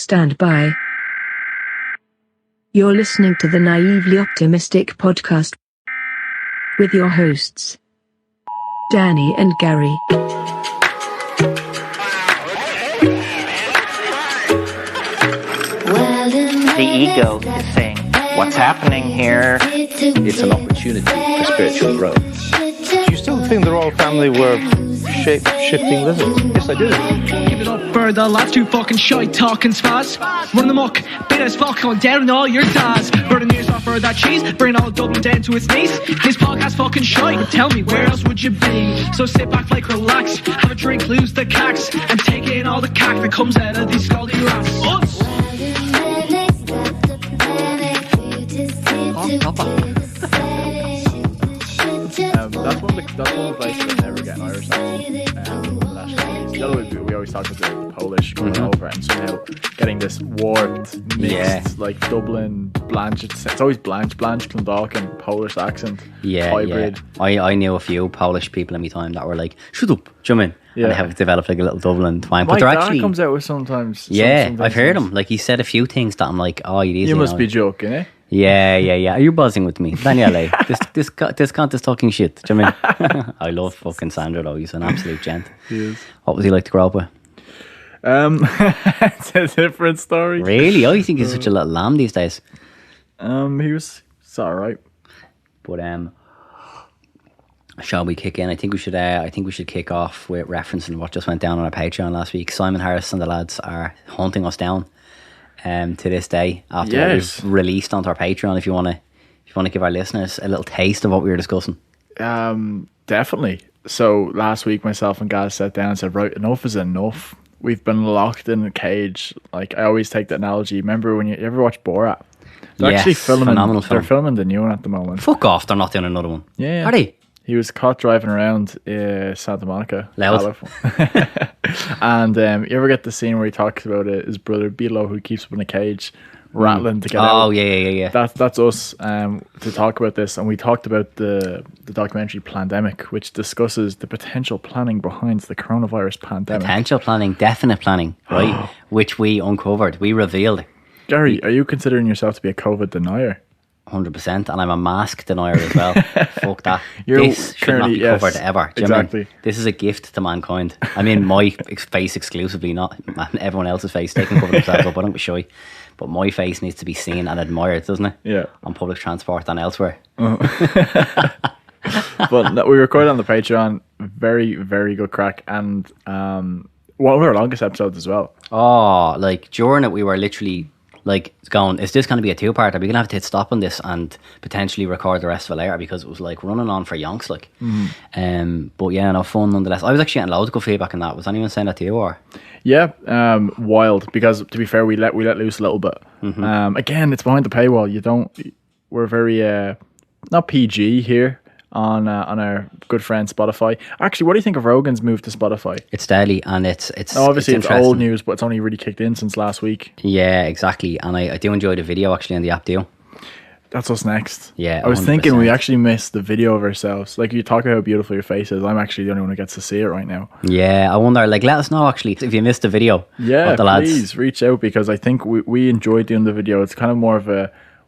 stand by. You're listening to the Naively Optimistic podcast with your hosts, Danny and Gary. The ego is saying, what's happening here? It's an opportunity for spiritual growth. You still think they're all family were shape-shifting lizards? Yes, I do. Give it up for the lads who fucking shite talking spaz. Run them muck, bit as fuck, going down on all your dads. Burning ears off for that cheese, bring all Dublin down to its knees. This podcast fucking shite, tell me where else would you be? So sit back, like relax, have a drink, lose the cax, and take in all the cack that comes out of these scaldy rats. Us! That's one of the places I never get an Irish accent. We always talk about the Polish going over and somehow getting this warped, mixed, like Dublin, Blanche. It's always Blanche Clondalkin Polish accent. Hybrid. I knew a few Polish people in my time that were like, shut up, jump in. Yeah. And they have developed like a little Dublin twang. My but they're dad actually comes out with sometimes. I've heard him. Like he said a few things that I'm like, oh, you must be joking, eh? Yeah. Are you buzzing with me, Daniele? this cunt is talking shit. Do you know what I mean? I love fucking Sandro though. He's an absolute gent. He is. What was he like to grow up with? It's a different story. Really? I think he's such a little lamb these days. It's alright. But shall we kick in? I think we should kick off with referencing what just went down on our Patreon last week. Simon Harris and the lads are hunting us down to this day after what we've released onto our Patreon. If you want to give our listeners a little taste of what we were discussing. Definitely. So last week myself and Gaz sat down and said, right, enough is enough. We've been locked in a cage. Like I always take that analogy. Remember when you ever watch Borat? They're actually filming. Phenomenal film. They're filming the new one at the moment. Fuck off! They're not doing another one. Yeah. Are they? He was caught driving around Santa Monica. Loud. And you ever get the scene where he talks about his brother Bilo, who keeps him in a cage, rattling to get out? Oh, yeah. That's us to talk about this. And we talked about the documentary Plandemic, which discusses the potential planning behind the coronavirus pandemic. Potential planning, definite planning, right? Which we uncovered. We revealed. Gary, are you considering yourself to be a COVID denier? 100%, and I'm a mask denier as well. Fuck that. This should not be covered ever. Do exactly. You know? This is a gift to mankind. I mean, my face exclusively, not everyone else's face. They can cover themselves up. I don't be shy. But my face needs to be seen and admired, doesn't it? Yeah. On public transport and elsewhere. But no, we recorded on the Patreon. Very, very good crack. And one of our longest episodes as well. Oh, like during it, we were literally like going, is this going to be a two-parter? We're going to have to hit stop on this and potentially record the rest of it later, because it was like running on for yonks, like. But yeah, no, fun nonetheless. I was actually getting loads of good feedback on that. Was anyone saying that to you, or? Yeah, wild, because to be fair, we let loose a little bit. Again, it's behind the paywall. We're very not PG here on our good friend Spotify. Actually, what do you think of Rogan's move to Spotify? It's deadly, and it's obviously it's old news, but it's only really kicked in since last week. Yeah, exactly. And I do enjoy the video actually on the app too. That's us next. Yeah, I was 100%. thinking we actually missed the video of ourselves. Like, you talk about how beautiful your face is. I'm actually the only one who gets to see it right now. Yeah, I wonder, like, let us know actually if you missed the video. Yeah, of the lads. Please reach out, because I think we enjoyed doing the video. It's kind of more of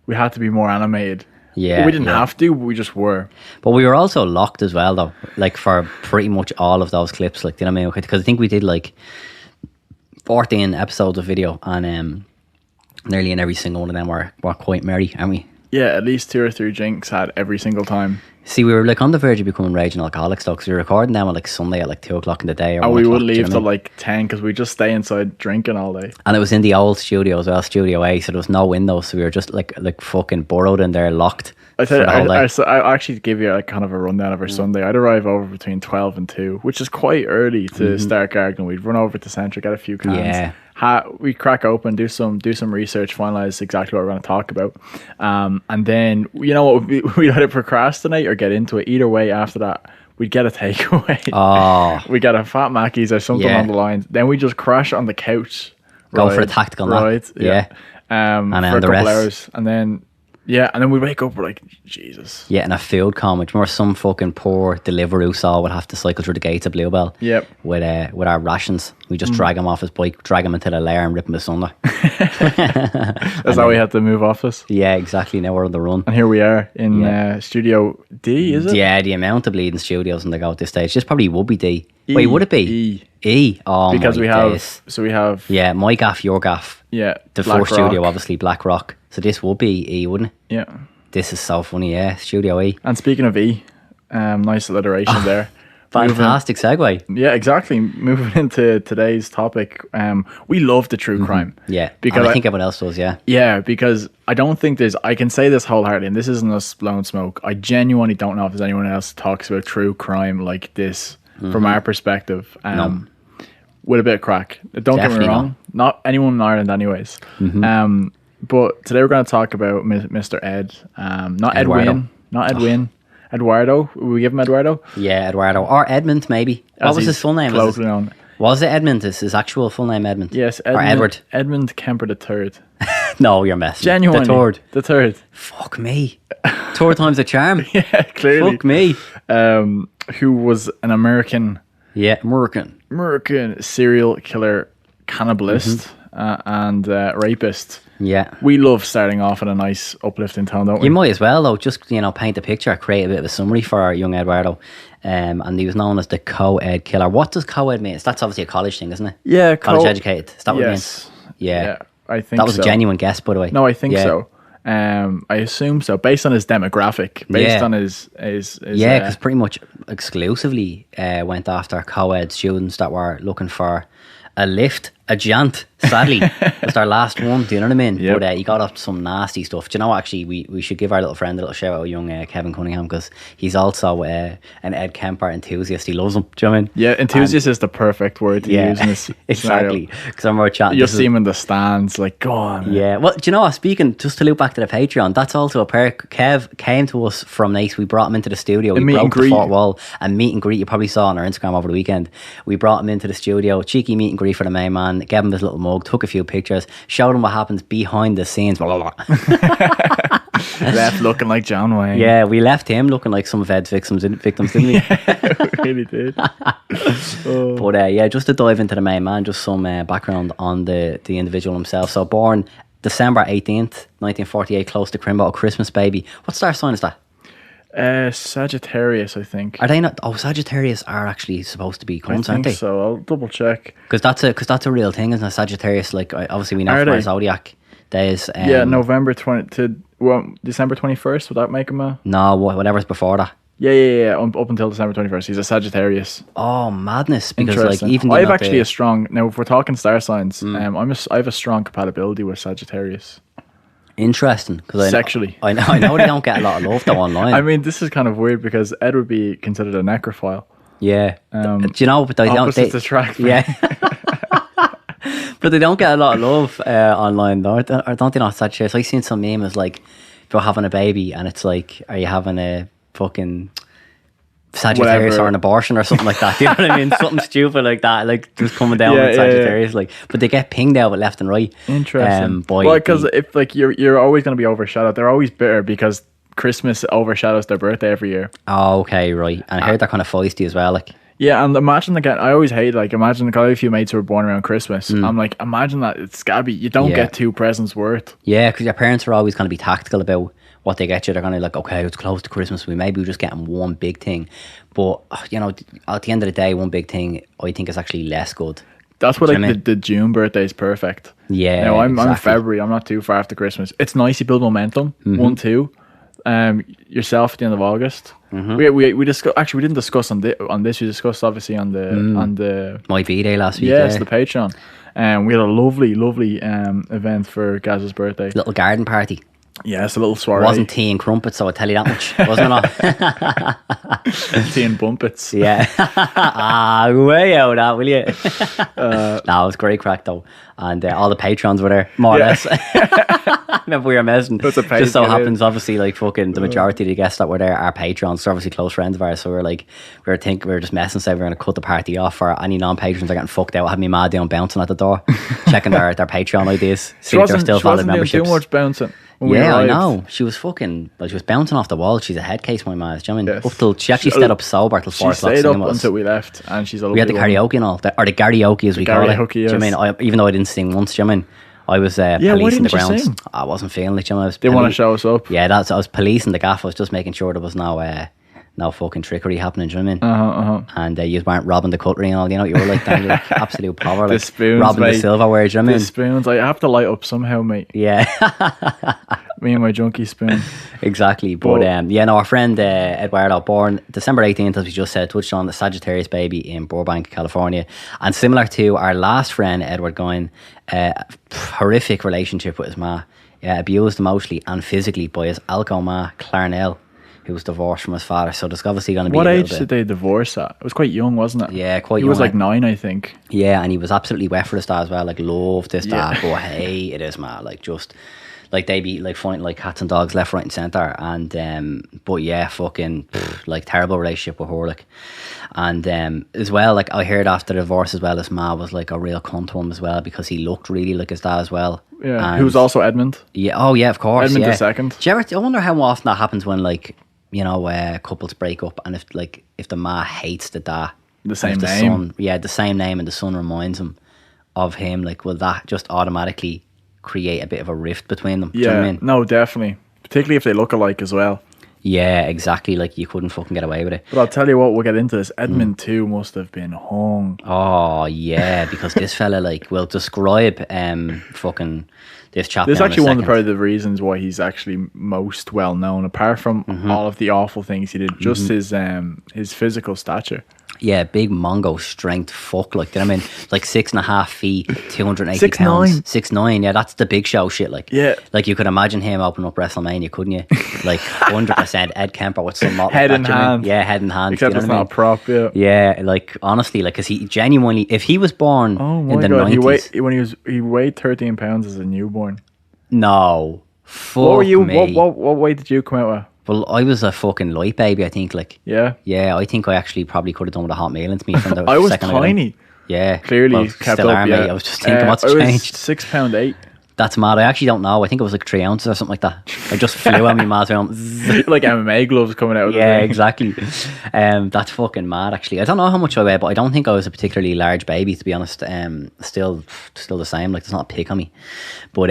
we had to be more animated. Yeah, we didn't have to, but we just were. But we were also locked as well, though, like for pretty much all of those clips. Like, do you know what I mean? Because I think we did like 14 episodes of video, and nearly in every single one of them were quite merry, aren't we? Yeah, at least 2 or 3 drinks had every single time. See, we were like on the verge of becoming raging alcoholics, though, because we were recording them on like Sunday at like 2 o'clock in the day. Or we would leave till like 10, because we just stay inside drinking all day. And it was in the old studio as well, Studio A, so there was no windows, so we were just like fucking burrowed in there, locked. I actually give you like kind of a rundown of our Sunday. I'd arrive over between 12 and 2, which is quite early to start gardening. We'd run over to Centra, get a few cans. Yeah. We'd crack open, do some research, finalise exactly what we're going to talk about. And then, you know what, we'd either procrastinate or get into it. Either way, after that, we'd get a takeaway. Oh. We'd get a Fat Mackey's or something on the line. Then we just crash on the couch. Go for a tactical nap. Right, yeah. And for then a the couple rest. hours. And then Yeah, and then we wake up, we're like, Jesus. Yeah, and a food coma. Do you remember some fucking poor Deliveroo saw would have to cycle through the gates of Bluebell? Yep. With our rations. We just drag him off his bike, drag him into the lair and rip him asunder. That's how we had to move office. Yeah, exactly. Now we're on the run. And here we are in Studio D, is it? Yeah, the amount of bleeding studios in the go at this stage. This probably would be D. Wait, would it be? E. Oh, because we days. have Yeah, my gaff, your gaff. Yeah, the Black first Rock. studio, obviously Black Rock. So this would be E, wouldn't it? Yeah. This is so funny, yeah. Studio E. And speaking of E, nice alliteration there. Fantastic segue. Yeah, exactly. Moving into today's topic, we love the true crime. Yeah, because and I think everyone else does, yeah. Yeah, because I don't think I can say this wholeheartedly, and this isn't us blowing smoke. I genuinely don't know if there's anyone else who talks about true crime like this from our perspective. No. With a bit of crack. Don't Definitely get me wrong. Not anyone in Ireland anyways. But today we're going to talk about Mr. Ed. Not Eduardo. Edwin. Not Edwin. Eduardo. Will we give him Eduardo? Yeah, Eduardo. Or Edmund, maybe. What was his full name? Colloquially known. Was it Edmund? Is his actual full name Edmund? Yes, or Edward. Edmund Kemper III. No, you're messing. Genuinely. The third. The third. Fuck me. Third time's a charm. Yeah, clearly. Fuck me. Who was an American serial killer, cannibalist, and rapist. Yeah. We love starting off in a nice uplifting tone, don't we? You might as well, though. Just, paint a picture, create a bit of a summary for our young Eduardo. And he was known as the co-ed killer. What does co-ed mean? That's obviously a college thing, isn't it? Yeah, college educated. Is that what it yes. means? Yeah. I think that was so. a genuine guess, by the way. No, I think so. I assume so, based on his demographic, based on his yeah, because pretty much exclusively went after co-ed students that were looking for a lift, a jaunt. Sadly, it's our last one. Do you know what I mean? Yep. But he got up to some nasty stuff. Do you know? Actually, we should give our little friend a little shout out, young Kevin Cunningham, because he's also an Ed Kemper enthusiast. He loves him. Do you know what I mean? Yeah, enthusiast is the perfect word to use in this exactly. Because I'm more chatting. You'll see him in the stands, like, go on. Yeah. Well, do you know what? Speaking, just to loop back to the Patreon, that's also a perk. Kev came to us from Nice. We brought him into the studio. We broke the fourth wall and meet and greet. You probably saw on our Instagram over the weekend. We brought him into the studio, cheeky meet and greet for the main man. Gave him this little mug, took a few pictures, showed him what happens behind the scenes. Left looking like John Wayne. Yeah, we left him looking like some of Ed's victims, didn't we? Yeah, we really did. But yeah, just to dive into the main man, just some background on the individual himself. So born December 18th, 1948, close to Crimbo, Christmas baby. What star sign is that? Sagittarius, I think. Are they not? Oh, Sagittarius are actually supposed to be cunts, aren't they? So I'll double check. Because that's a real thing, isn't it? Sagittarius, like obviously we know from our zodiac days. November 20 to December 21st. Would that make him a? No, whatever's before that. Yeah. Up until December 21st, he's a Sagittarius. Oh, madness! Because like even I have actually a strong. Now, if we're talking star signs, I have a strong compatibility with Sagittarius. Interesting, because sexually, I know they don't get a lot of love though online. I mean, this is kind of weird because Ed would be considered a necrophile. Yeah, do you know? But they don't. Opposites attract. Yeah, but they don't get a lot of love online though. Don't they? Not Sagittarius. I've seen some memes like if you're having a baby and it's like, are you having a fucking Sagittarius or an abortion or something like that? Do you know what I mean? Something stupid like that, like just coming down with Sagittarius, like. But they get pinged out with left and right. Interesting. Well, because if like you're always going to be overshadowed, they're always bitter because Christmas overshadows their birthday every year. Oh, okay, right. And I heard they're kind of feisty as well, like. Yeah, and imagine again. I always hate imagine I have a few mates who were born around Christmas. I'm like, imagine that it's gotta be. You don't get two presents worth. Yeah, because your parents are always going to be tactical about what they get you. They're going to like, okay, it's close to Christmas. We just get them one big thing, but at the end of the day, one big thing I think is actually less good. That's what the June birthday is perfect. Yeah, now I'm in February. I'm not too far after Christmas. It's nice you build momentum. 1, 2. Yourself at the end of August. We discussed. Actually, we didn't discuss on this. We discussed obviously on the my B-Day last week. Yes, the Patreon. We had a lovely event for Gaz's birthday. Little garden party. Yes, a little soiree. It wasn't tea and crumpets, so I tell you that much, wasn't it? Tea and bumpets. Yeah. Way out of that, will you? No, it was great crack though, and all the patrons were there, more or less. Remember we were messing. That's a Just so Patreon, happens, obviously, like fucking the majority of the guests that were there are Patreons, so obviously close friends of ours. So we were just messing, saying we were going to cut the party off for any non-patrons are getting fucked out. I had me mad down bouncing at the door, checking their Patreon IDs, see if they're still valid memberships. She wasn't doing too much bouncing. Yeah, I know. She was fucking, well, she was bouncing off the wall. She's a head case, my man. Do you know what I mean? Yes. Up till, she actually stayed up sober till 4 o'clock. She stayed up until we left, and she's a we had the karaoke and all, or the karaoke as we call it. Do you know what I mean? Even though I didn't sing once, do you know what I mean? I was policing the grounds. Sing? I wasn't feeling it. Do you know, I was didn't want to show us up. Yeah, I was policing the gaff. I was just making sure there was no fucking trickery happening. Do you know what I mean? And you weren't robbing the cutlery and all. You know, you were like that, like absolute power, like spoons, robbing mate. the silverware. Do you know what I mean? The spoons, I have to light up somehow, mate. Yeah. Me and my junkie spoon. Exactly. But our friend Eduardo, born December 18th, as we just said, touched on the Sagittarius baby in Burbank, California. And similar to our last friend, Edward Goyne, horrific relationship with his ma. Abused emotionally and physically by his alco ma, Clarnell, who was divorced from his father. So there's obviously going to be what age did they divorce at? It was quite young, wasn't it? Yeah, quite young. He was like 9, I think. Yeah, and he was absolutely wet for his dad as well. Like, loved his dad, but hated his ma. Like, just... Like, they'd be like fighting like cats and dogs left, right and centre. And but yeah, fucking like terrible relationship with her, like. And as well, like, I heard after the divorce as well, his ma was like a real cunt to him as well, because he looked really like his dad as well. Yeah, and who was also Edmund. Yeah, oh yeah, of course. Edmund yeah. the second. I wonder how often that happens when, like, you know, couples break up, and if the ma hates the dad, the same the name. son, the same name, and the son reminds him of him, like, will that just automatically create a bit of a rift between them? Yeah, do you know what I mean? No, definitely. Particularly if they look alike as well. Yeah, exactly. Like, you couldn't fucking get away with it. But I'll tell you what, we'll get into this. Edmund too must have been hung. Oh yeah, because this fella, like, will describe fucking this chap. This is down actually in a one of second. the reasons why he's actually most well known, apart from all of the awful things he did. Just his physical stature. Yeah, big mongo strength fuck, like, do you know what I mean? Like 6.5 feet, 280 6'9". pounds. 6'9", yeah, that's the big show shit, like. Yeah. Like, you could imagine him opening up WrestleMania, couldn't you? Like, 100% Ed Kemper with some model. Head in hand. Yeah, head in hand. Except you know it's what I not mean? a prop, yeah. Yeah, like, honestly, like, because he genuinely, if he was born in the 90s. He weighed 13 pounds as a newborn. No. Fuck What were you, me. what weight did you come out with? Well, I was a fucking light baby, I think, like. Yeah? Yeah, I think I actually probably could have done with a hot meal into me from the I was second I got in. tiny. Yeah. Clearly well, kept still up, are, yeah. mate. I was just thinking, what's I was changed? 6'8". That's mad. I actually don't know. I think it was like 3 ounces or something like that. I just flew on me mad around. Like MMA gloves coming out of the Yeah, ring. exactly. That's fucking mad, actually. I don't know how much I weigh, but I don't think I was a particularly large baby, to be honest. Still the same. Like, there's not a pick on me. But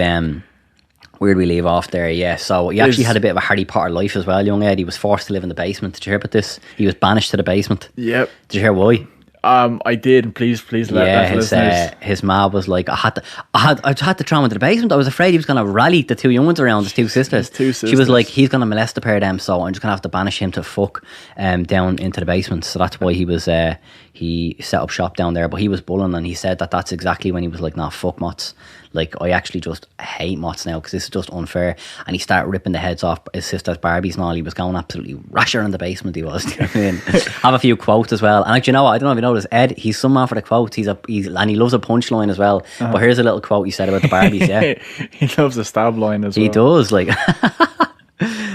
where'd we leave off there? Yeah, so he actually had a bit of a Harry Potter life as well, young Ed. He was forced to live in the basement. Did you hear about this? He was banished to the basement. Yep. Did you hear why? I did. Please let listeners. His ma was like, I had to throw him into the basement. I was afraid he was going to rally the two young ones around, his two sisters. She was like, he's going to molest the pair of them, so I'm just going to have to banish him to fuck down into the basement. So that's why he set up shop down there. But he was bullying, and he said that's exactly when he was like, nah, fuck mots. Like, I actually just hate mots now, because this is just unfair. And he started ripping the heads off his sister's Barbies and all. He was going absolutely rasher in the basement, he was. Do you know what I mean? Have a few quotes as well. And like, you know what, I don't know if you noticed, Ed, he's some man for the quotes. And he loves a punchline as well. But here's a little quote he said about the Barbies, yeah. He loves a stab line as well. He does, like.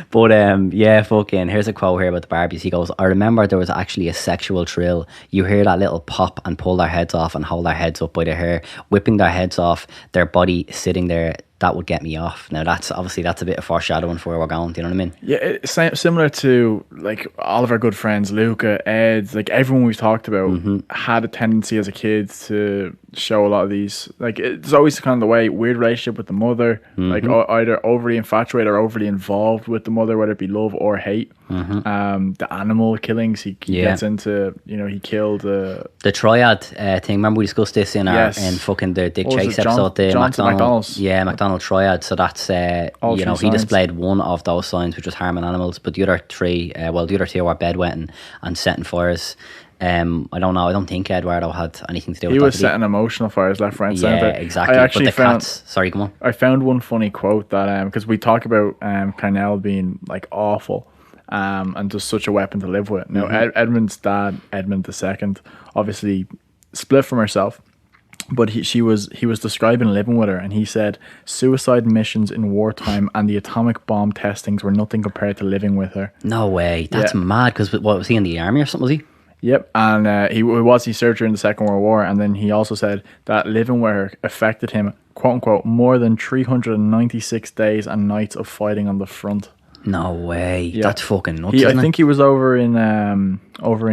But yeah, fucking, here's a quote here about the Barbies. He goes, I remember there was actually a sexual thrill. You hear that little pop and pull their heads off and hold their heads up by their hair, whipping their heads off, their body sitting there. That would get me off. Now that's a bit of foreshadowing for where we're going. Do you know what I mean? Yeah, it's similar to like all of our good friends, Luca, Ed, like everyone we've talked about had a tendency as a kid to show a lot of these. Like, it's always kind of the way, weird relationship with the mother, like either overly infatuated or overly involved with the mother, whether it be love or hate. The animal killings he gets into, you know, he killed the triad thing. Remember we discussed this in our in fucking the Dick Chase episode, the McDonald's. Yeah, McDonald triad. So that's you know, he displayed one of those signs, which was harming animals, but the other three, the other two were bedwetting and setting fires. I don't know. I don't think Eduardo had anything to do with that. He was setting emotional fires left, right, and centre. Yeah, exactly. I actually but the cats. Sorry, come on. I found one funny quote that because we talk about Clarnell being like awful. And just such a weapon to live with. Now, Edmund's dad, Edmund II, obviously split from herself, But he was describing living with her, and he said suicide missions in wartime and the atomic bomb testings were nothing compared to living with her. No way. That's mad. Because what was he in the army or something? Was he? Yep, and he served during the Second World War, and then he also said that living with her affected him, quote unquote, more than 396 days and nights of fighting on the front. No way. Yeah. That's fucking nuts. I think he was over in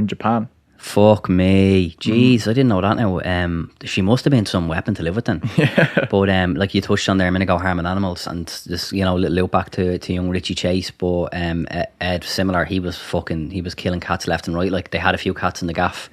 Japan. Fuck me. Jeez, I didn't know that now. She must have been some weapon to live with then. Yeah. But like you touched on there a minute ago, harming animals, and this, little loop back to young Richie Chase, but Ed, similar, he was killing cats left and right. Like, they had a few cats in the gaff.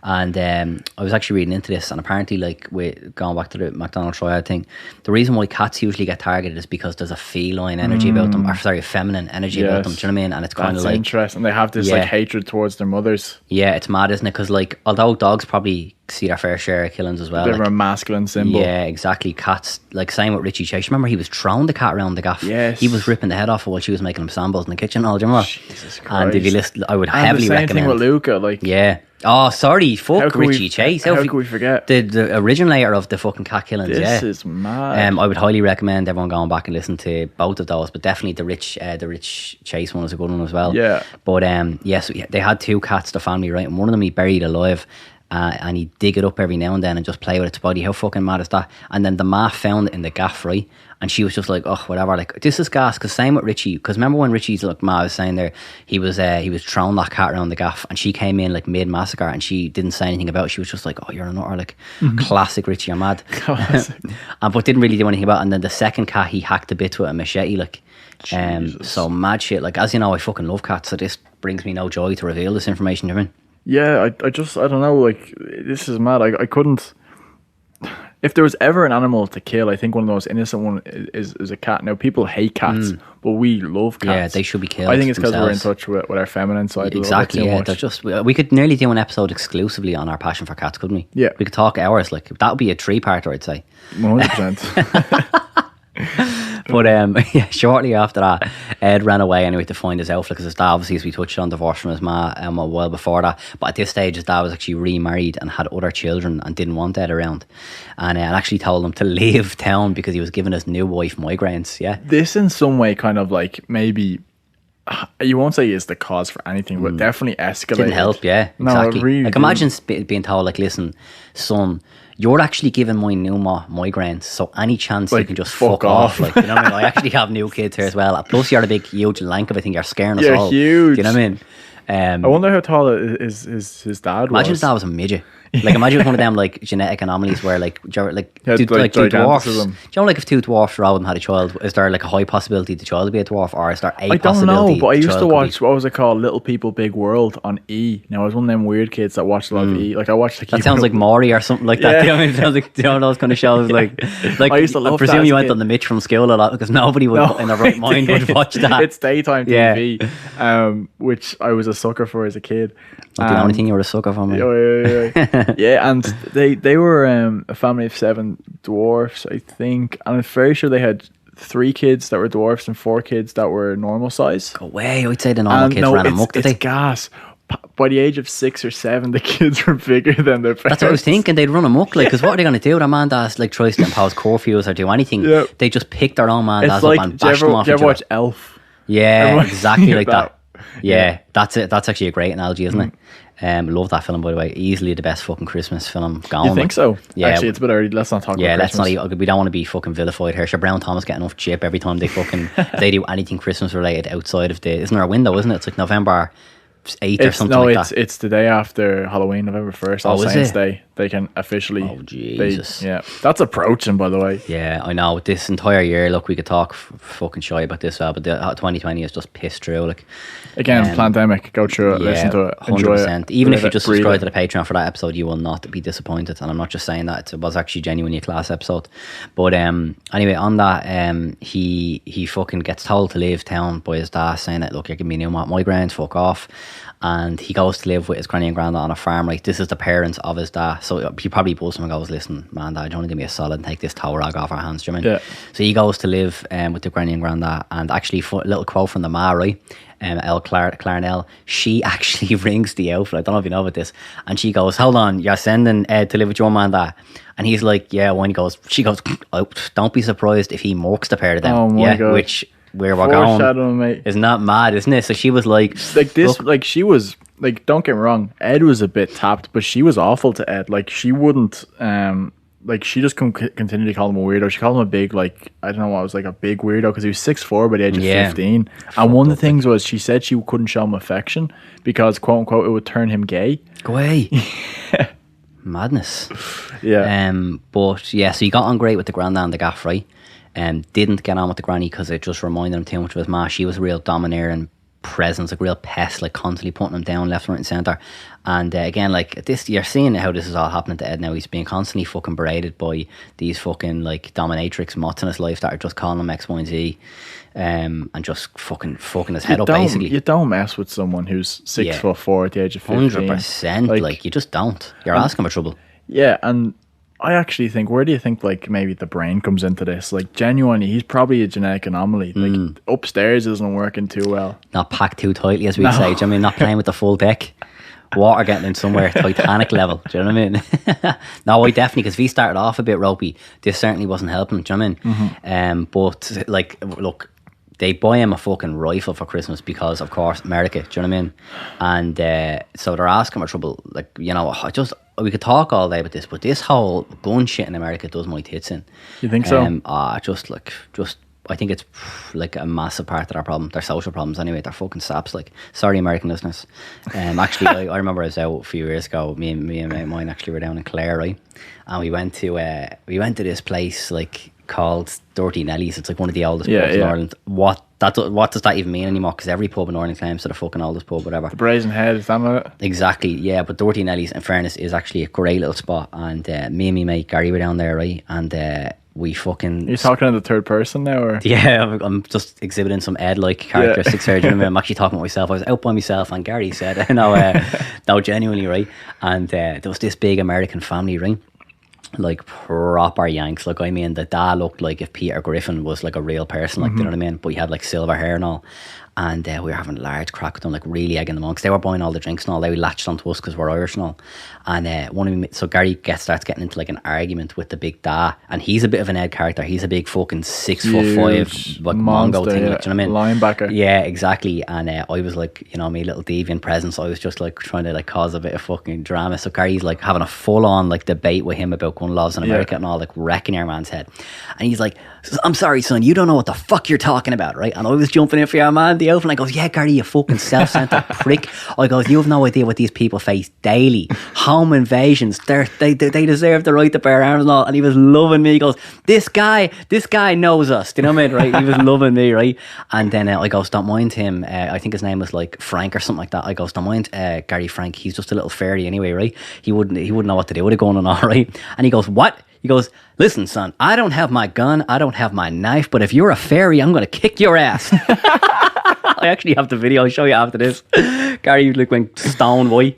And I was actually reading into this, and apparently, like, going back to the McDonald's triad thing, the reason why cats usually get targeted is because there's a feline energy about them, or sorry, a feminine energy about them. Do you know what I mean? And it's kind of like interesting. They have this like hatred towards their mothers. Yeah, it's mad, isn't it? Because like, although dogs probably see their fair share of killings as well, they're a masculine symbol. Yeah, exactly. Cats, like, same with Richie Chase. Remember, he was throwing the cat around the gaff. Yes, he was ripping the head off while she was making him sandals in the kitchen. Oh, do you remember? Jesus Christ. And if you listen, I would heavily recommend. The same thing with Luca, like, yeah. Oh, sorry, fuck Richie Chase. How could we forget? The originator of the fucking cat killings, This is mad. I would highly recommend everyone going back and listen to both of those, but definitely the Rich Chase one is a good one as well. Yeah. But yes, they had two cats, the family, right? And one of them he buried alive. And he'd dig it up every now and then and just play with its body. How fucking mad is that? And then the ma found it in the gaff, right? And she was just like, oh, whatever. Like, this is gas. Because same with Richie. Because remember when Richie's like ma was saying there, he was throwing that cat around the gaff, and she came in like mid massacre, and she didn't say anything about it. She was just like, oh, you're a nutter. Like, classic Richie, you're mad. Classic. But didn't really do anything about it. And then the second cat, he hacked a bit with a machete, like. So mad shit. Like, as you know, I fucking love cats, so this brings me no joy to reveal this information, you know what I mean? Yeah, I don't know, like, this is mad. I couldn't, if there was ever an animal to kill, I think one of the most innocent one is a cat. Now, people hate cats, but we love cats. Yeah, they should be killed. I think it's because we're in touch with our feminine side. Exactly, yeah. They're just, we could nearly do an episode exclusively on our passion for cats, couldn't we? Yeah. We could talk hours, like, that would be a 3-parter, I'd say. 100%. But yeah, shortly after that, Ed ran away anyway to find his outfit, because his dad, obviously, as we touched on, divorced from his ma a while before that. But at this stage, his dad was actually remarried and had other children and didn't want Ed around, and actually told him to leave town because he was giving his new wife migraines. Yeah, this in some way kind of like, maybe you won't say is the cause for anything, but definitely escalated. Didn't help. Yeah, exactly. No, it really like, imagine being told, like, listen, son, you're actually giving my new ma migraines, so any chance like, you can just fuck off. Like, you know what I mean? I actually have new kids here as well. Plus, you're a big, huge lank of, I think you're scaring us all. Huge. Do you know what I mean? I wonder how tall his dad was. Imagine his dad was a midget. Like, imagine one of them like genetic anomalies where like two dwarfs. Do you know, like, if two dwarfs row and had a child, is there like a high possibility the child will be a dwarf, or is there a possibility? I don't know, but I used to watch, what was it called, Little People Big World on E. Now, I was one of them weird kids that watched a lot of E. Like, I watched like, that sounds like Maury or something like that. Do you know what I mean? It sounds like, you know, those kind of shows. Like I used to love. I presume you went on the Mitch from school a lot, because nobody would in their right mind would watch that. It's daytime TV, which I was a sucker for as a kid. Not the only thing you were a sucker for, man. Yeah, and they were a family of 7 dwarfs, I think, and I'm very sure they had 3 kids that were dwarfs and 4 kids that were normal size. Go away! I'd say the normal kids ran amok. It's gas. By the age of 6 or 7, the kids were bigger than their parents. That's what I was thinking. They'd run amok, like, because what are they going to do? Their man that like tries to impose curfews or do anything. Yeah. They just pick their own man up and bash them off. Do you ever watch Elf? Yeah, exactly like that. Yeah, that's it. That's actually a great analogy, isn't it? Love that film, by the way. Easily the best fucking Christmas film going. You think so? Yeah. Actually, it's a bit early. Let's not talk about Christmas. Let's not. We don't want to be fucking vilified here. Sure, Brown Thomas get enough chip every time they fucking they do anything Christmas related outside of the. Isn't there a window? Isn't it? It's like November 8th or something like that. No, it's the day after Halloween, November 1st. All Saints Day. They can officially. Oh Jesus! That's approaching, by the way. Yeah, I know. This entire year, look, we could talk fucking shy about this, but the 2020 is just pissed through. Like, again, pandemic. Go through it, listen to it, enjoy 100%. It. Even if you just subscribe to the Patreon for that episode, you will not be disappointed. And I'm not just saying that; it was actually genuinely a class episode. But anyway, on that, he fucking gets told to leave town by his dad, saying that, look, you're giving me new migraines, fuck off. and he goes to live with his granny and granddad on a farm, right? This is the parents of his dad, so he probably pulls him and goes, listen, man, dad, you want to give me a solid and take this tow rag off our hands, do you know what I mean? So he goes to live with the granny and granddad, and actually, a little quote from the ma, right? Elle Clarnell, she actually rings the outfit. I don't know if you know about this, and she goes, hold on, you're sending Ed to live with your man, dad? And he's like, yeah. When she goes, oh, don't be surprised if he murks the pair of them. Oh my God. Which where we're going, mate. Isn't that mad, isn't it? So she was like this, look, like she was like, don't get me wrong, Ed was a bit tapped, but she was awful to Ed. Like she wouldn't like she just continue to call him a weirdo. She called him a big, like, I don't know what, it was like a big weirdo because he was 6'4" by the age of 15. And one of the things was she said she couldn't show him affection because, quote unquote, it would turn him gay. Go away. Madness. Yeah. But yeah, so he got on great with the granddad and the gaff, right? Didn't get on with the granny because it just reminded him too much of his ma. She was a real domineering presence, like real pest, like constantly putting him down left, right and centre. And again, like this, you're seeing how this is all happening to Ed now. He's being constantly fucking berated by these fucking like dominatrix mutts in his life that are just calling him X, Y and Z, and just fucking his head up basically. You don't mess with someone who's 6'4" at the age of 15. 100%. Like you just don't. You're asking for trouble. Yeah, and I actually think, where do you think like maybe the brain comes into this? Like genuinely, he's probably a genetic anomaly. Like upstairs isn't working too well. Not packed too tightly, as we say. Do you know what I mean? Not playing with the full deck. Water getting in somewhere Titanic level. Do you know what I mean? No, I definitely, because if he started off a bit ropey, this certainly wasn't helping. Do you know what I mean? But like, look, they buy him a fucking rifle for Christmas because, of course, America. Do you know what I mean? And so they're asking for trouble. Like, you know, we could talk all day about this, but this whole gun shit in America does my tits in. You think so? I think it's like a massive part of their problem. Their social problems anyway. They're fucking saps. Like, sorry, American listeners. Actually, I remember I was out a few years ago. Me and a mate of mine actually were down in Clare, right? And we went to this place like called Dirty Nelly's. It's like one of the oldest pubs in Ireland. What does that even mean anymore? Because every pub in Ireland claims to the fucking oldest pub, whatever. The Brazen Head, is that it? Exactly, yeah. But Dirty Nelly's, in fairness, is actually a great little spot. And me and my mate Gary were down there, right? And we fucking... You're talking in the third person now, or? Yeah, I'm just exhibiting some Ed-like characteristics here. I'm actually talking about myself. I was out by myself, and Gary said, no, genuinely, right? And there was this big American family, right? Like proper Yanks. Like, I mean, the dad looked like if Peter Griffin was like a real person, like, you know what I mean? But he had like silver hair and all. And we were having a large crack with them, like really egging them on, because they were buying all the drinks and all. They latched onto us because we're Irish and all. And so Gary starts getting into like an argument with the big da, and he's a bit of an Ed character. He's a big fucking 6'5" like monster, Mongo thing, like, do you know what I mean? Linebacker. Yeah, exactly. And I was like, you know, my little deviant presence. I was just like trying to like cause a bit of fucking drama. So Gary's like having a full on like debate with him about gun laws in America and all, like wrecking your man's head. And he's like, I'm sorry, son, you don't know what the fuck you're talking about, right? And I was jumping in for your man, the elf, and I goes, yeah, Gary, you fucking self-centered prick. I goes, you have no idea what these people face daily. Home invasions. They deserve the right to bear arms and all. And he was loving me. He goes, this guy knows us. Do you know what I mean, right? He was loving me, right? And then I goes, don't mind him. I think his name was like Frank or something like that. I goes, don't mind Gary Frank. He's just a little fairy anyway, right? He wouldn't know what to do with it going on, all right? And he goes, what? He goes, listen, son, I don't have my gun, I don't have my knife, but if you're a fairy, I'm going to kick your ass. I actually have the video. I'll show you after this. Gary like went stone white.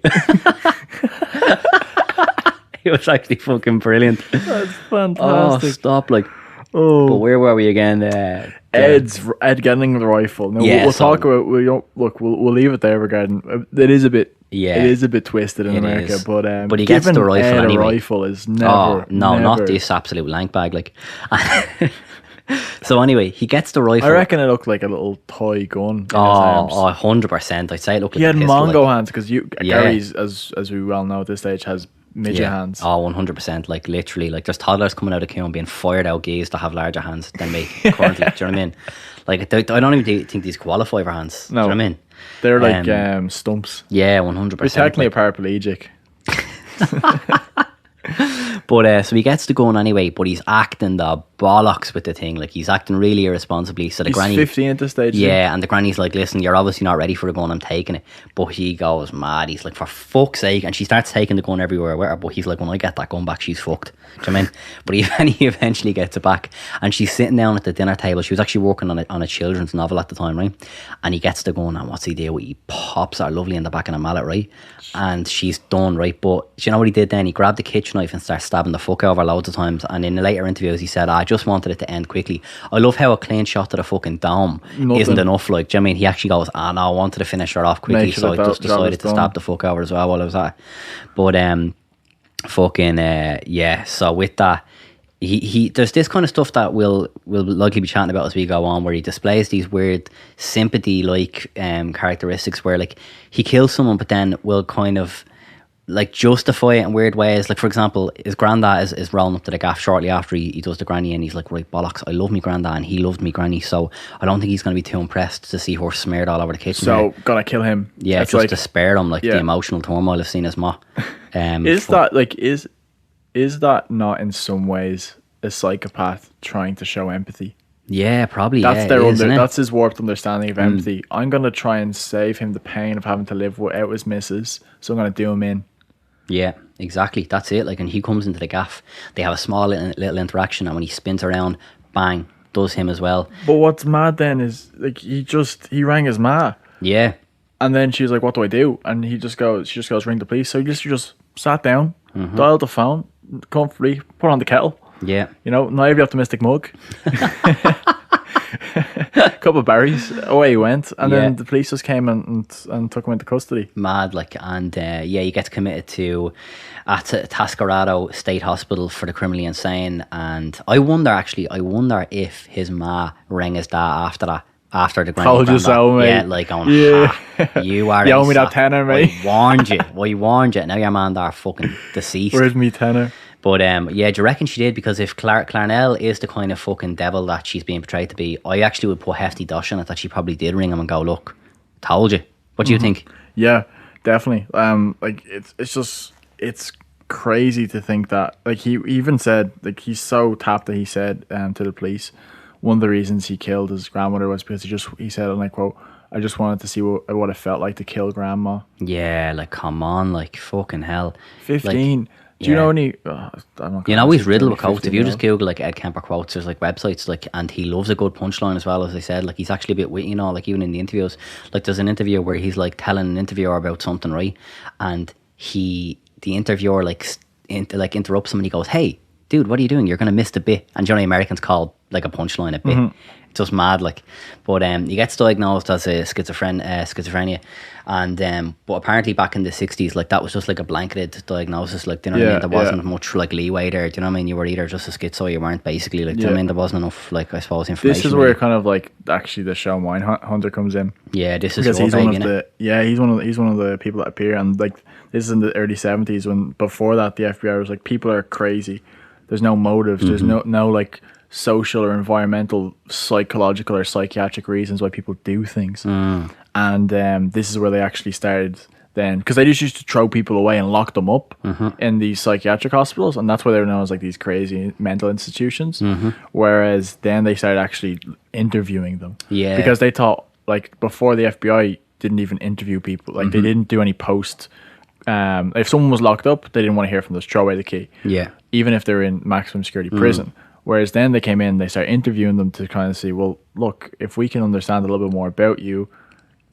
It was actually fucking brilliant. That's fantastic. Oh, stop, like. Oh. But where were we again? Ed getting the rifle. Now, we'll talk about. We'll leave it there regarding. It is a bit. Yeah, it is a bit twisted in America, but he gets the rifle Ed anyway. A rifle is never. Not this absolute lank bag, like. So anyway, he gets the rifle. I reckon it looked like a little toy gun. 100%. I'd say it looked like he had a pistol, Mongo hands, because Gary's, as we well know at this stage, has midget hands. Oh, 100%. Like literally, like there's toddlers coming out of Cking being fired out gays to have larger hands than me currently. Do you know what I mean? Like I don't even think these qualify for hands. No, do you know what I mean? They're like stumps. Yeah, 100%. He's technically a paraplegic. But so he gets the gun anyway, but he's acting the bollocks with the thing. Like, he's acting really irresponsibly. So the He's granny, 15 at this stage. yeah, and the granny's like, listen, you're obviously not ready for the gun, I'm taking it. But he goes mad. He's like, for fuck's sake. And she starts taking the gun everywhere with her. But he's like, when I get that gun back, she's fucked. Do you know what I mean? But he eventually gets it back. And she's sitting down at the dinner table. She was actually working on a children's novel at the time, right? And he gets the gun, and what's he do? He pops her lovely in the back of a mallet, right? And she's done, right? But do you know what he did then? He grabbed the kitchen knife and started stabbing the fuck out of her loads of times. And in the later interviews, he said, I just wanted it to end quickly. I love how a clean shot to the fucking dome isn't enough. Like, do you know what I mean? He actually goes, no, I wanted to finish her off quickly, so I just decided to stab the fuck out of her as well while I was at it. But yeah, so with that, he there's this kind of stuff that we'll likely be chatting about as we go on, where he displays these weird sympathy like characteristics where, like, he kills someone but then will kind of like justify it in weird ways. Like, for example, his granddad is rolling up to the gaff shortly after he does the granny, and he's like, right, bollocks, I love me granddad and he loved me granny, so I don't think he's going to be too impressed to see her smeared all over the kitchen. So gonna kill him. Yeah, it's just like, to spare him, like, the emotional turmoil of seeing his ma. Is that not in some ways a psychopath trying to show empathy? Yeah, probably. That's that's his warped understanding of empathy. Mm. I'm gonna try and save him the pain of having to live without his missus, so I'm gonna do him in. Yeah, exactly. That's it. Like, and he comes into the gaff. They have a small little interaction, and when he spins around, bang, does him as well. But what's mad then is, like, he rang his ma. Yeah. And then she was like, what do I do? And she just goes, ring the police. So he just sat down, dialed the phone, comfortably, put on the kettle. Yeah. You know, naively optimistic mug. Couple of berries, away he went. And then the police just came and took him into custody. Mad, like, and he gets committed to at Tascarado State Hospital for the criminally insane. And I wonder if his ma rang his dad after the granny. Told you so, mate. Yeah, like, going, you are. You owe me that tenner, mate. I warned you. Now your man there fucking deceased. Where's me tenner? But do you reckon she did? Because if Clarnell is the kind of fucking devil that she's being portrayed to be, I actually would put hefty dosh on it that she probably did ring him and go, look, told you. What do you think? Yeah, definitely. Like, it's crazy to think that. Like, he even said, like, he's so tapped that he said to the police, one of the reasons he killed his grandmother was because he said, and I quote, I just wanted to see what it felt like to kill grandma. Yeah, like, come on, like, fucking hell. 15. Like, do you know any? He's riddled with quotes. If you just Google, like, Ed Kemper quotes, there's, like, websites, like, and he loves a good punchline as well, as I said. Like, he's actually a bit witty, you know, like, even in the interviews. Like, there's an interview where he's, like, telling an interviewer about something, right? And the interviewer, like, interrupts him and he goes, hey, dude, what are you doing? You're going to miss the bit. And generally Americans call, like, a punchline a bit. It's just mad, like. But he gets diagnosed as a schizophrenia. And but apparently back in the 60s, like, that was just like a blanketed diagnosis. Like, do you know what I mean? There wasn't much, like, leeway there. Do you know what I mean? You were either just a schizo or you weren't, basically. Like, do you know what I mean? There wasn't enough, like, I suppose, information. This is where kind of, like, actually the show Mindhunter comes in. Yeah, this is because he's one of the people that appear, and, like, this is in the early 70s, when before that the FBI was like, people are crazy. There's no motives. There's no like social or environmental, psychological or psychiatric reasons why people do things. And this is where they actually started then, because they just used to throw people away and lock them up in these psychiatric hospitals, and that's why they were known as, like, these crazy mental institutions. Whereas then they started actually interviewing them. Yeah, because they thought, like, before the FBI didn't even interview people, like, they didn't do any post. If someone was locked up, they didn't want to hear from them. Just throw away the key. Yeah, even if they're in maximum security prison. Whereas then they came in, they started interviewing them to kind of see, well, look, if we can understand a little bit more about you,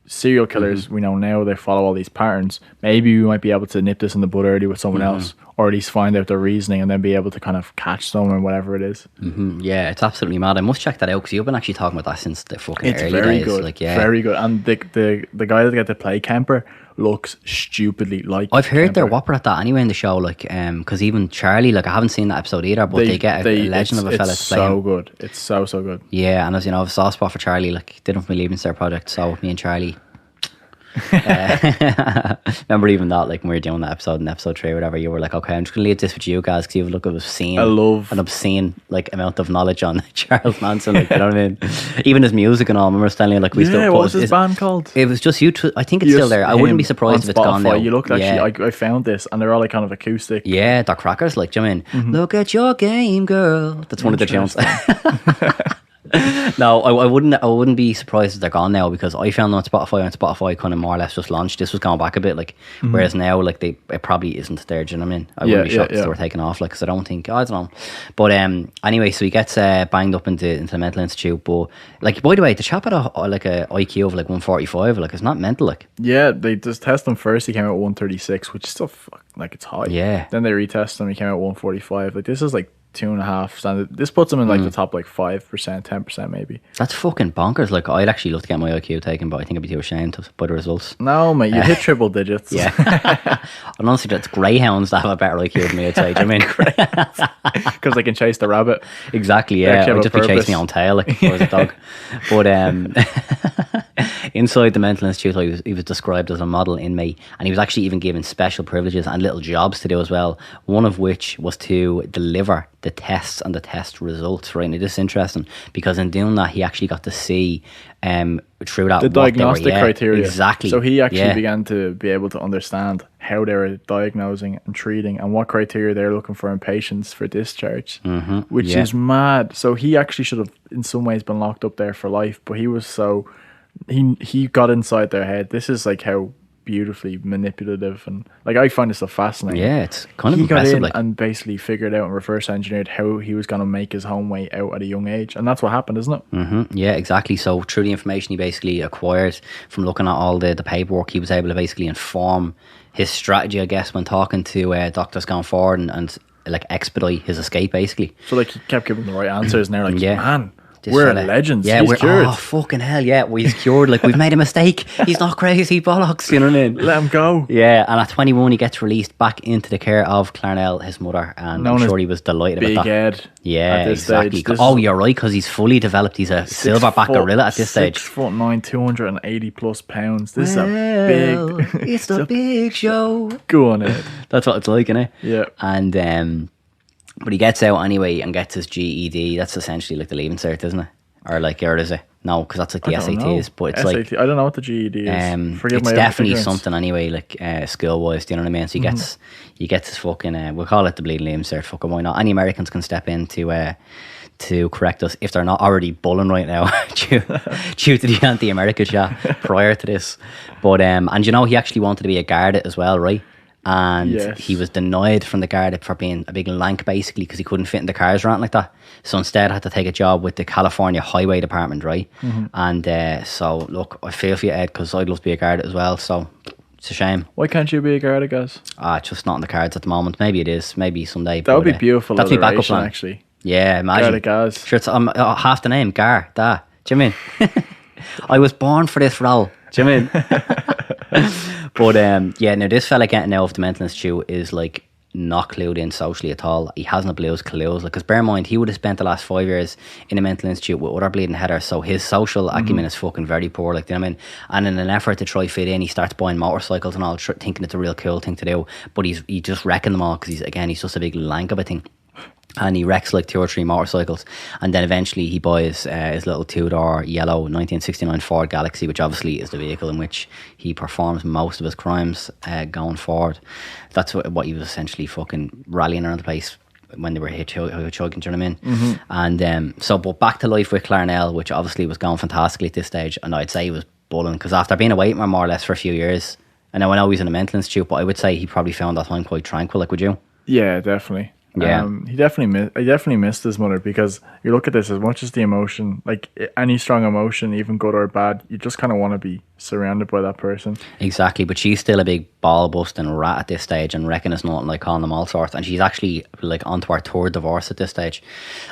serial killers, we know now they follow all these patterns. Maybe we might be able to nip this in the bud early with someone else, or at least find out their reasoning and then be able to kind of catch someone, whatever it is. Yeah, it's absolutely mad. I must check that out, because you've been actually talking about that since the fucking early days. Good. Like, yeah, very good. And the guy that got to play Kemper looks stupidly like I've heard Kemper. they're whopper at that anyway in the show, like, because even Charlie, like, I haven't seen that episode either, but they get a legend of a fella to play him. So good. It's so good. Yeah, and as you know, I have a soft spot for Charlie. Like, did him from my Leaving Cert project, so me and Charlie, Remember even that, like when we were doing that episode in episode 3 or whatever, you were like, okay, I'm just gonna leave this with you guys because you've look at obscene, an obscene like amount of knowledge on Charles Manson, like, you know what I mean? Even his music and all. I remember Stanley, like, we still what was his band called? It was just you. I think it's still there. I wouldn't be surprised if it's gone now. You looked actually. I found this, and they're all like kind of acoustic. Yeah, they're crackers. Like, do you know what I mean? Look at your game, girl. That's one of the tunes. No, I wouldn't be surprised if they're gone now, because I found them on Spotify, and Spotify kind of more or less just launched. This was going back a bit, like, whereas now, like, it probably isn't there. Do you know what I mean? I wouldn't be shocked if they were taken off, like, because I don't know. But anyway, so he gets banged up into the mental institute. But, like, by the way, the chap had a IQ of like 145. Like, it's not mental, like. Yeah, they just test him first. He came out 136, which is still like, it's high. Yeah. Then they retest him. He came out 145. Like, this is like 2.5 standard. This puts him in like the top like 5%, 10% maybe. That's fucking bonkers. Like, I'd actually love to get my IQ taken, but I think I'd be too ashamed by the results. No, mate, you hit triple digits. Yeah. And honestly, that's greyhounds that have a better IQ than me, I'd say. Do you know what I mean? Because they can chase the rabbit. Exactly, yeah. I'd just be chasing my own tail like if I was a dog. But inside the mental institute, he was described as a model inmate, and he was actually even given special privileges and little jobs to do as well, one of which was to deliver the tests and the test results, right? And it is interesting because in doing that, he actually got to see through that the diagnostic criteria. Exactly. So he actually began to be able to understand how they were diagnosing and treating and what criteria they're looking for in patients for discharge, which is mad. So he actually should have in some ways been locked up there for life, but he was he got inside their head. This is like how beautifully manipulative, and like, I find this so fascinating. Yeah, it's kind of he impressive. Got in and basically figured out and reverse engineered how he was going to make his home way out at a young age, and that's what happened, isn't it? Yeah, exactly. So through the information he basically acquired from looking at all the paperwork, he was able to basically inform his strategy, I guess, when talking to doctors going forward and like expedite his escape, basically. So like, he kept giving the right answers, and they're like, man, this we're fella, legends. Yeah, he's cured. Oh, fucking hell, yeah. Well, he's cured. Like, we've made a mistake. He's not crazy, bollocks. You know what I mean? Let him go. Yeah, and at 21, he gets released back into the care of Clarnell, his mother, and I'm sure he was delighted about that. Big Ed. Yeah, exactly. You're right, because he's fully developed. He's a silverback gorilla at this stage. 6'9", 280 plus pounds. This is a big. It's a big show. Go on, Ed. That's what it's like, innit? Yeah. And but he gets out anyway and gets his GED. That's essentially like the leaving cert, isn't it? Or is it? No, because that's like the SATs. But it's SAT, like, I don't know what the GED is. It's definitely something anyway, like skill wise. Do you know what I mean? So he gets his fucking. We'll call it the bleeding leaving cert. Fucking why not? Any Americans can step in to correct us if they're not already bulling right now due to the anti-America chat prior to this. But and you know, he actually wanted to be a guard as well, right? And he was denied from the guard for being a big lank, basically, because he couldn't fit in the cars or anything like that. So instead, had to take a job with the California Highway Department, right? And so, look, I feel for you, Ed, because I'd love to be a guard as well. So it's a shame. Why can't you be a guard, I guess? It's just not in the cards at the moment. Maybe it is. Maybe someday. That would be beautiful. That's my backup plan, actually. Yeah, imagine. Guard. Sure, it's half the name, Gar. Da. Do you mean? I was born for this role. Do you mean? But now this fella getting out of the mental institute is like not clued in socially at all. He hasn't a blues clues. Like, because bear in mind, he would have spent the last 5 years in a mental institute with other bleeding headers, so his social acumen is fucking very poor. Like, do you know what I mean? And in an effort to try fit in, he starts buying motorcycles and all, thinking it's a real cool thing to do. But he just wrecking them all because he's just a big lank of a thing. And he wrecks like 2 or 3 motorcycles, and then eventually he buys his little 2-door yellow 1969 Ford Galaxy, which obviously is the vehicle in which he performs most of his crimes going forward. That's what he was essentially fucking rallying around the place when they were hitchhiking, do you know what I mean? And but back to life with Clarnell, which obviously was going fantastically at this stage, and I'd say he was bulling, because after being away more or less for a few years, and I know he's in a mental institute, but I would say he probably found that time quite tranquil. Like, would you? Yeah, definitely. Yeah, he definitely missed his mother, because you look at this, as much as the emotion, like any strong emotion, even good or bad, you just kind of want to be surrounded by that person. Exactly, but she's still a big ball busting rat at this stage, and reckon it's not like calling them all sorts. And she's actually like onto her 3rd divorce at this stage,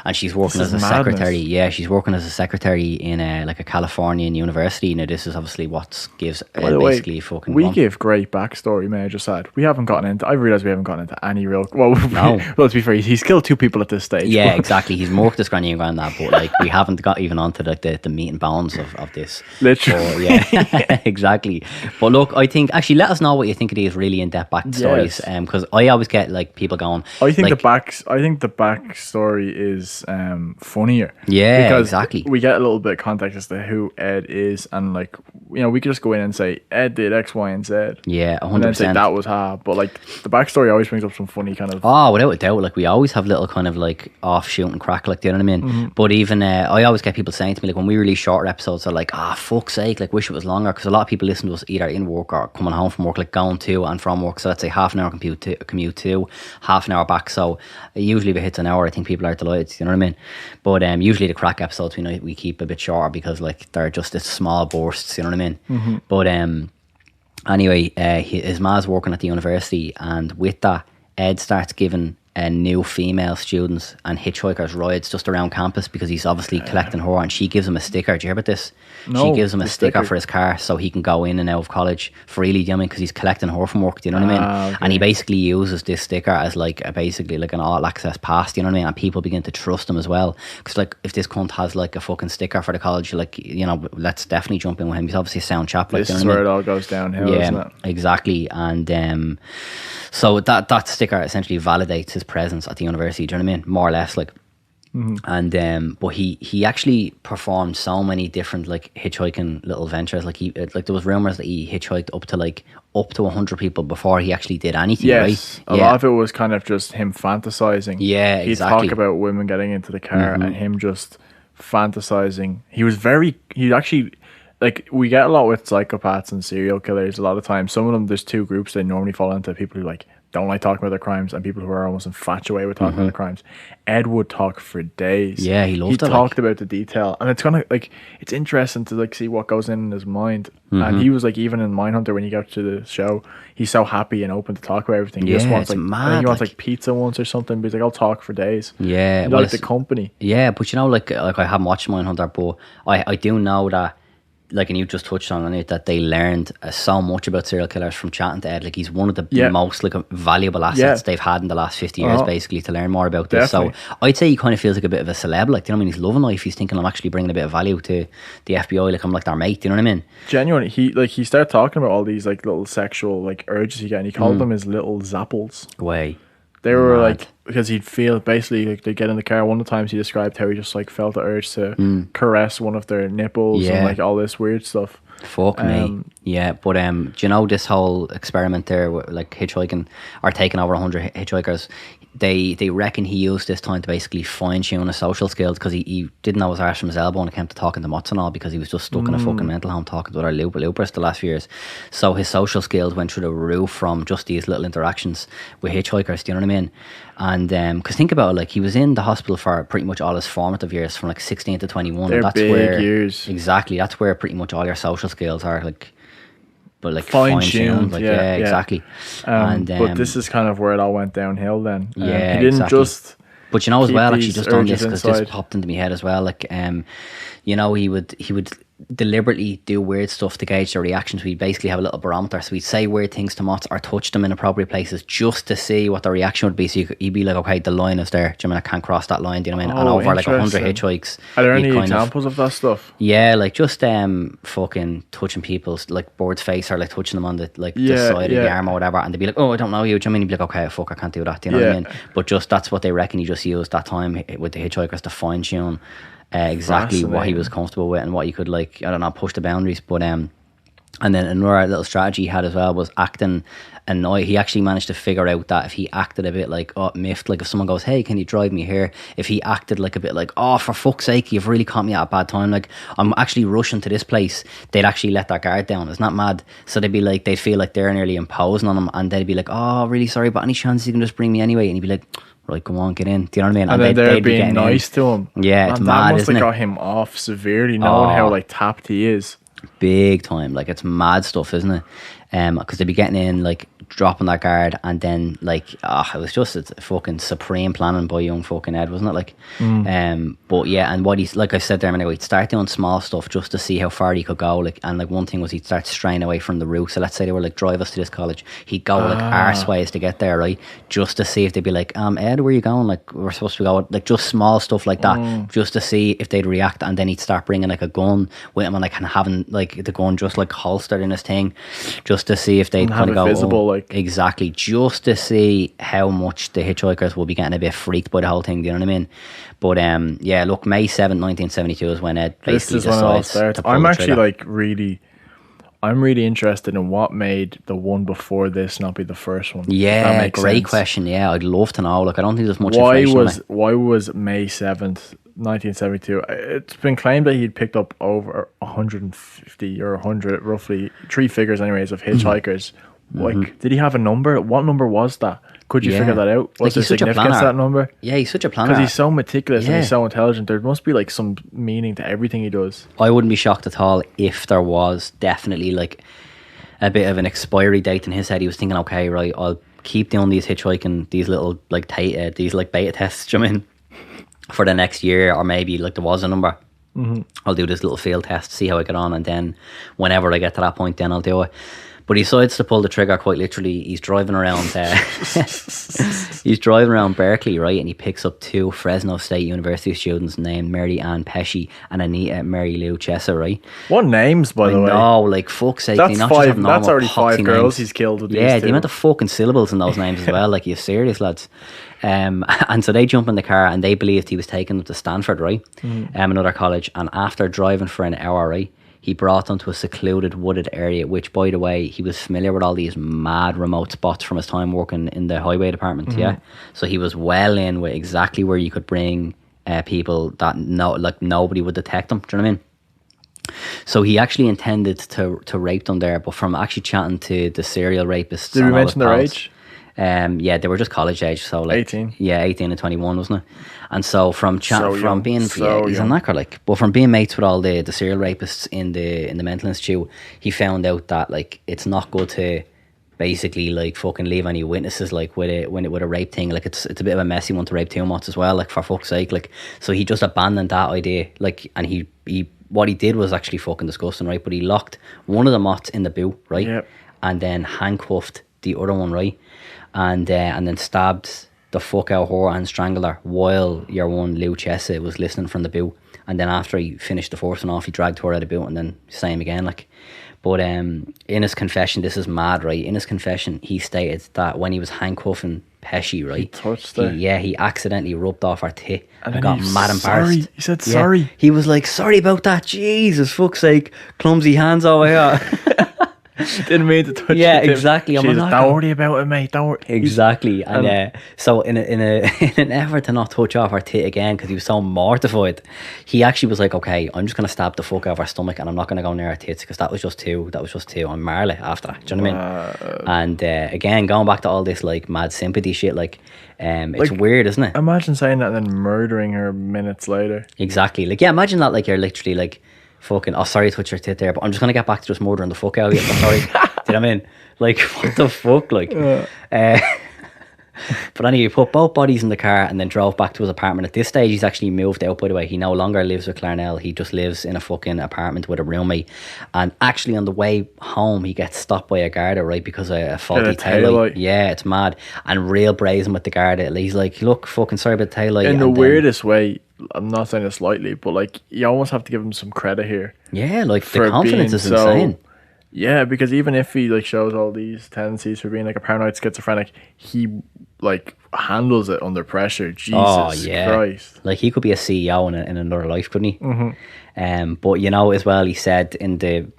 and she's working as a secretary. Yeah, she's working as a secretary in like a Californian university. Now this is obviously what gives basically fucking. We give great backstory, may I just add. We haven't gotten into. I realised we haven't gotten into any real. Well, no. Well, to be fair, he's killed 2 people at this stage. Yeah, exactly. He's murked his granny and granddad, but like we haven't got even onto like the meat and bones of this. Literally. Yeah, exactly. But look, I think actually let us know what you think of these really in-depth backstories, because I always get like people going. I think like, the backstory is funnier. Yeah, because exactly. We get a little bit of context as to who Ed is, and like we could just go in and say Ed did X, Y, and Z. Yeah, 100%. And then say that was her. But like the backstory always brings up some funny kind of. Oh, without a doubt. Like we always have little kind of like offshoot and crack, like, do you know what I mean? Mm-hmm. But even I always get people saying to me, like, when we release shorter episodes, they're like, fuck's sake, like, wish it was longer, because a lot of people listen to us either in work or coming home from work, like going to and from work. So let's say half an hour commute to, half an hour back. So usually if it hits an hour, I think people are delighted, you know what I mean? But usually the crack episodes we keep a bit shorter, because like they're just small bursts, you know what I mean? Mm-hmm. But anyway, his ma's working at the university, and with that, Ed starts giving new female students and hitchhikers rides just around campus, because he's obviously collecting her, and she gives him a sticker. Do you hear about this? No, she gives him a sticker sticker for his car so he can go in and out of college freely, do you know what I mean? Because he's collecting her from work, do you know what I mean? Okay. And he basically uses this sticker as like basically like an all access pass, do you know what I mean? And people begin to trust him as well, because like if this cunt has like a fucking sticker for the college, like, let's definitely jump in with him. He's obviously a sound chap, like, This do you is know what I where mean? it all goes downhill, isn't it? Exactly. And so that sticker essentially validates his presence at the university, do you know what I mean? More or less, like. Mm-hmm. And but he actually performed so many different like hitchhiking little ventures. Like there was rumors that he hitchhiked up to 100 people before he actually did anything. Yes, right? a lot of it was kind of just him fantasizing. Yeah, exactly. He'd talk about women getting into the car and him just fantasizing. He actually, like, we get a lot with psychopaths and serial killers. A lot of times, some of them, there's 2 groups they normally fall into: people who like don't like talking about their crimes, and people who are almost infatuated with talking about their crimes. Ed would talk for days. Yeah, he loved it. He talked about the detail, and it's kind of like, it's interesting to like see what goes in his mind. Mm-hmm. And he was like, even in Mindhunter, when you got to the show, he's so happy and open to talk about everything. He just wants it's like, mad, I think he wants like- like pizza once or something, but he's like, I'll talk for days. Yeah, He well, liked the it's- company. Yeah, but like I haven't watched Mindhunter, but I do know that, like, and you just touched on it, that they learned so much about serial killers from chatting to Ed. Like, he's one of the most like valuable assets they've had in the last 50 years, basically, to learn more about this. Definitely. So I'd say he kind of feels like a bit of a celeb, like, do you know what I mean? He's loving life. He's thinking, I'm actually bringing a bit of value to the FBI, like I'm like their mate, do you know what I mean? Genuinely, he started talking about all these like little sexual like urges he got, and he called them his little zapples. Way. They were Mad. like, because he'd feel basically like they get in the car. One of the times he described how he just like felt the urge to caress one of their nipples and like all this weird stuff. Fuck me. Yeah, but do you know this whole experiment there with like hitchhiking, or taking over 100 hitchhikers? They reckon he used this time to basically fine-tune his social skills, because he didn't know his arse from his elbow when it came to talking to Mutts and all, because he was just stuck in a fucking mental home talking to other loopers the last few years. So his social skills went through the roof from just these little interactions with hitchhikers, do you know what I mean? And because think about it, like, he was in the hospital for pretty much all his formative years, from like 16 to 21. They're and that's big where, years. Exactly, that's where pretty much all your social skills are, like, but like Fine-tuned, like, yeah. exactly. But this is kind of where it all went downhill then. Yeah, he didn't exactly. just. But you know, as keep well, actually, these just on this, urges because inside. this popped into my head as well. Like, he would deliberately do weird stuff to gauge their reactions. We'd basically have a little barometer, so we'd say weird things to Motts or touch them in appropriate places just to see what the reaction would be. So you'd be like, okay, the line is there. Do you know what I mean? I can't cross that line. Do you know what I mean? And over like 100 hitchhikes. Are there you'd any kind of- examples of that stuff? Yeah, like just fucking touching people's like board's face, or like touching them on the like the Yeah, side of the yeah. arm or whatever, and they'd be like, oh, I don't know you. Do you know what I mean? You'd be like, okay, fuck, I can't do that. Do you know what I Yeah. mean? But just that's what they reckon he just used that time with the hitchhikers to fine tune exactly what he was comfortable with and what he could, like, I don't know, push the boundaries. But and then another little strategy he had as well was acting annoyed. He actually managed to figure out that if he acted a bit like miffed, like if someone goes, hey, can you drive me here, if he acted like a bit like, oh, for fuck's sake, you've really caught me at a bad time, like I'm actually rushing to this place, they'd actually let that guard down. It's not mad. So they'd be like, they'd feel like they're nearly imposing on him, and they'd be like, oh, really sorry, but any chance you can just bring me anyway? And he'd be like, right, go on, get in. Do you know what I mean? And then they're they'd be being getting nice in. to him. Yeah, it's and mad, that must isn't have it? got him off severely, knowing how Oh. like tapped he is. Big time. Like, it's mad stuff, isn't it? because they'd be getting in, like dropping their guard, and then like it was just a fucking supreme planning by young fucking Ed, wasn't it? Like, but yeah, and what he's like I said there a minute ago, he'd start doing small stuff just to see how far he could go. Like, and like one thing was he'd start straying away from the route. So let's say they were like, drive us to this college, he'd go like arseways to get there, right? Just to see if they'd be like, Ed, where are you going? Like, we're supposed to go, like just small stuff like that, just to see if they'd react. And then he'd start bringing like a gun with him, and like, and having like the gun just like holstered in his thing, just to see if they'd kind of go visible, like, exactly, just to see how much the hitchhikers will be getting a bit freaked by the whole thing. Do you know what I mean? But yeah, look, May 7th, 1972 is when Ed basically decides to pull I'm the actually trigger. like I'm really interested in what made the one before this not be the first one. Yeah, great question. Yeah, I'd love to know. Like, I don't think there's much Why information on it. why was May 7th, 1972? It's been claimed that he'd picked up over 150 or 100, roughly three figures anyways, of hitchhikers. Like, did he have a number? What number was that? Could you figure that out? Was Like, there he's such a significance to planner. that number? Yeah, he's such a planner. Because he's so meticulous and Yeah. he's so intelligent. There must be like some meaning to everything he does. I wouldn't be shocked at all if there was definitely like a bit of an expiry date in his head. He was thinking, okay, right, I'll keep doing these hitchhiking, these little like these like beta tests, do you know what I mean, for the next year, or maybe like there was a number. I'll do this little field test, see how I get on, and then whenever I get to that point, then I'll do it. But he decides to pull the trigger quite literally. He's driving around he's driving around Berkeley, right, and he picks up two Fresno State University students named Mary Ann Pesci and Anita Mary Lou Chessa, right? What names, by the way? No, like, fuck's sake. That's not just have normal That's already poxy 5 girls names. he's killed with Yeah, these the two. amount of fucking syllables in those names as well. Like, you're serious, lads. And so they jump in the car, and they believed he was taking them to Stanford, right? Another college. And after driving for an hour, right, he brought them to a secluded wooded area, which, by the way, he was familiar with all these mad remote spots from his time working in the highway department, yeah? So he was well in with exactly where you could bring people that nobody would detect them, do you know what I mean? So he actually intended to rape them there, but from actually chatting to the serial rapists... Did we and all mention his their pals, age? Yeah, they were just college age, so like 18. Yeah, 18 and 21, wasn't it? And so from So young, being so he's a young. knacker, like, but from being mates with all the serial rapists in the mental institute, he found out that like it's not good to basically like fucking leave any witnesses like with a rape thing. Like, it's a bit of a messy one to rape too much as well, like, for fuck's sake. Like, so he just abandoned that idea, like, and he what he did was actually fucking disgusting, right? But he locked one of the mots in the boot, right? Yep. And then handcuffed the other one, right? And then stabbed the fuck out of her and strangled her while your one Lou Chessa was listening from the boot. And then after he finished the first one off, he dragged her out of the boot and then same again, like. But in his confession, this is mad, right? In his confession, he stated that when he was handcuffing Pesci, right, He touched her. he accidentally rubbed off her tit and then got he was mad embarrassed. sorry. He said Yeah. sorry. He was like, sorry about that. Jesus, fuck's sake, clumsy hands over here. Didn't mean to touch Yeah, it. exactly. I'm She's not like, don't gonna- worry about it, mate. Don't worry. Exactly, and so in an effort to not touch off her tit again, because he was so mortified, he actually was like, "Okay, I'm just gonna stab the fuck out of her stomach, and I'm not gonna go near her tits because that was just too. I'm Marley after that. Do you know what I mean?" And again, going back to all this like mad sympathy shit, like, it's Like, weird, isn't it? Imagine saying that and then murdering her minutes later. Exactly. Like, yeah, imagine that. Like, you're literally like, fucking, oh, sorry to touch your tit there, but I'm just gonna get back to just murdering the fuck out of you. I'm sorry. Do you know what I mean? Like, what the fuck? Like, but anyway, he put both bodies in the car and then drove back to his apartment. At this stage, he's actually moved out, by the way. He no longer lives with Clarnell. He just lives in a fucking apartment with a roommate. And actually, on the way home, he gets stopped by a Garda, right, because of a faulty a taillight. taillight. Yeah, it's mad. And real brazen with the Garda. He's like, look, fucking sorry about the taillight. In the And then- weirdest way, I'm not saying this lightly, but like, you almost have to give him some credit here. Yeah, like, for the confidence being is so- insane. Yeah, because even if he like shows all these tendencies for being like a paranoid schizophrenic, he like handles it under pressure. Jesus Christ. Like, he could be a CEO in another life, couldn't he? But you know, as well, he said in the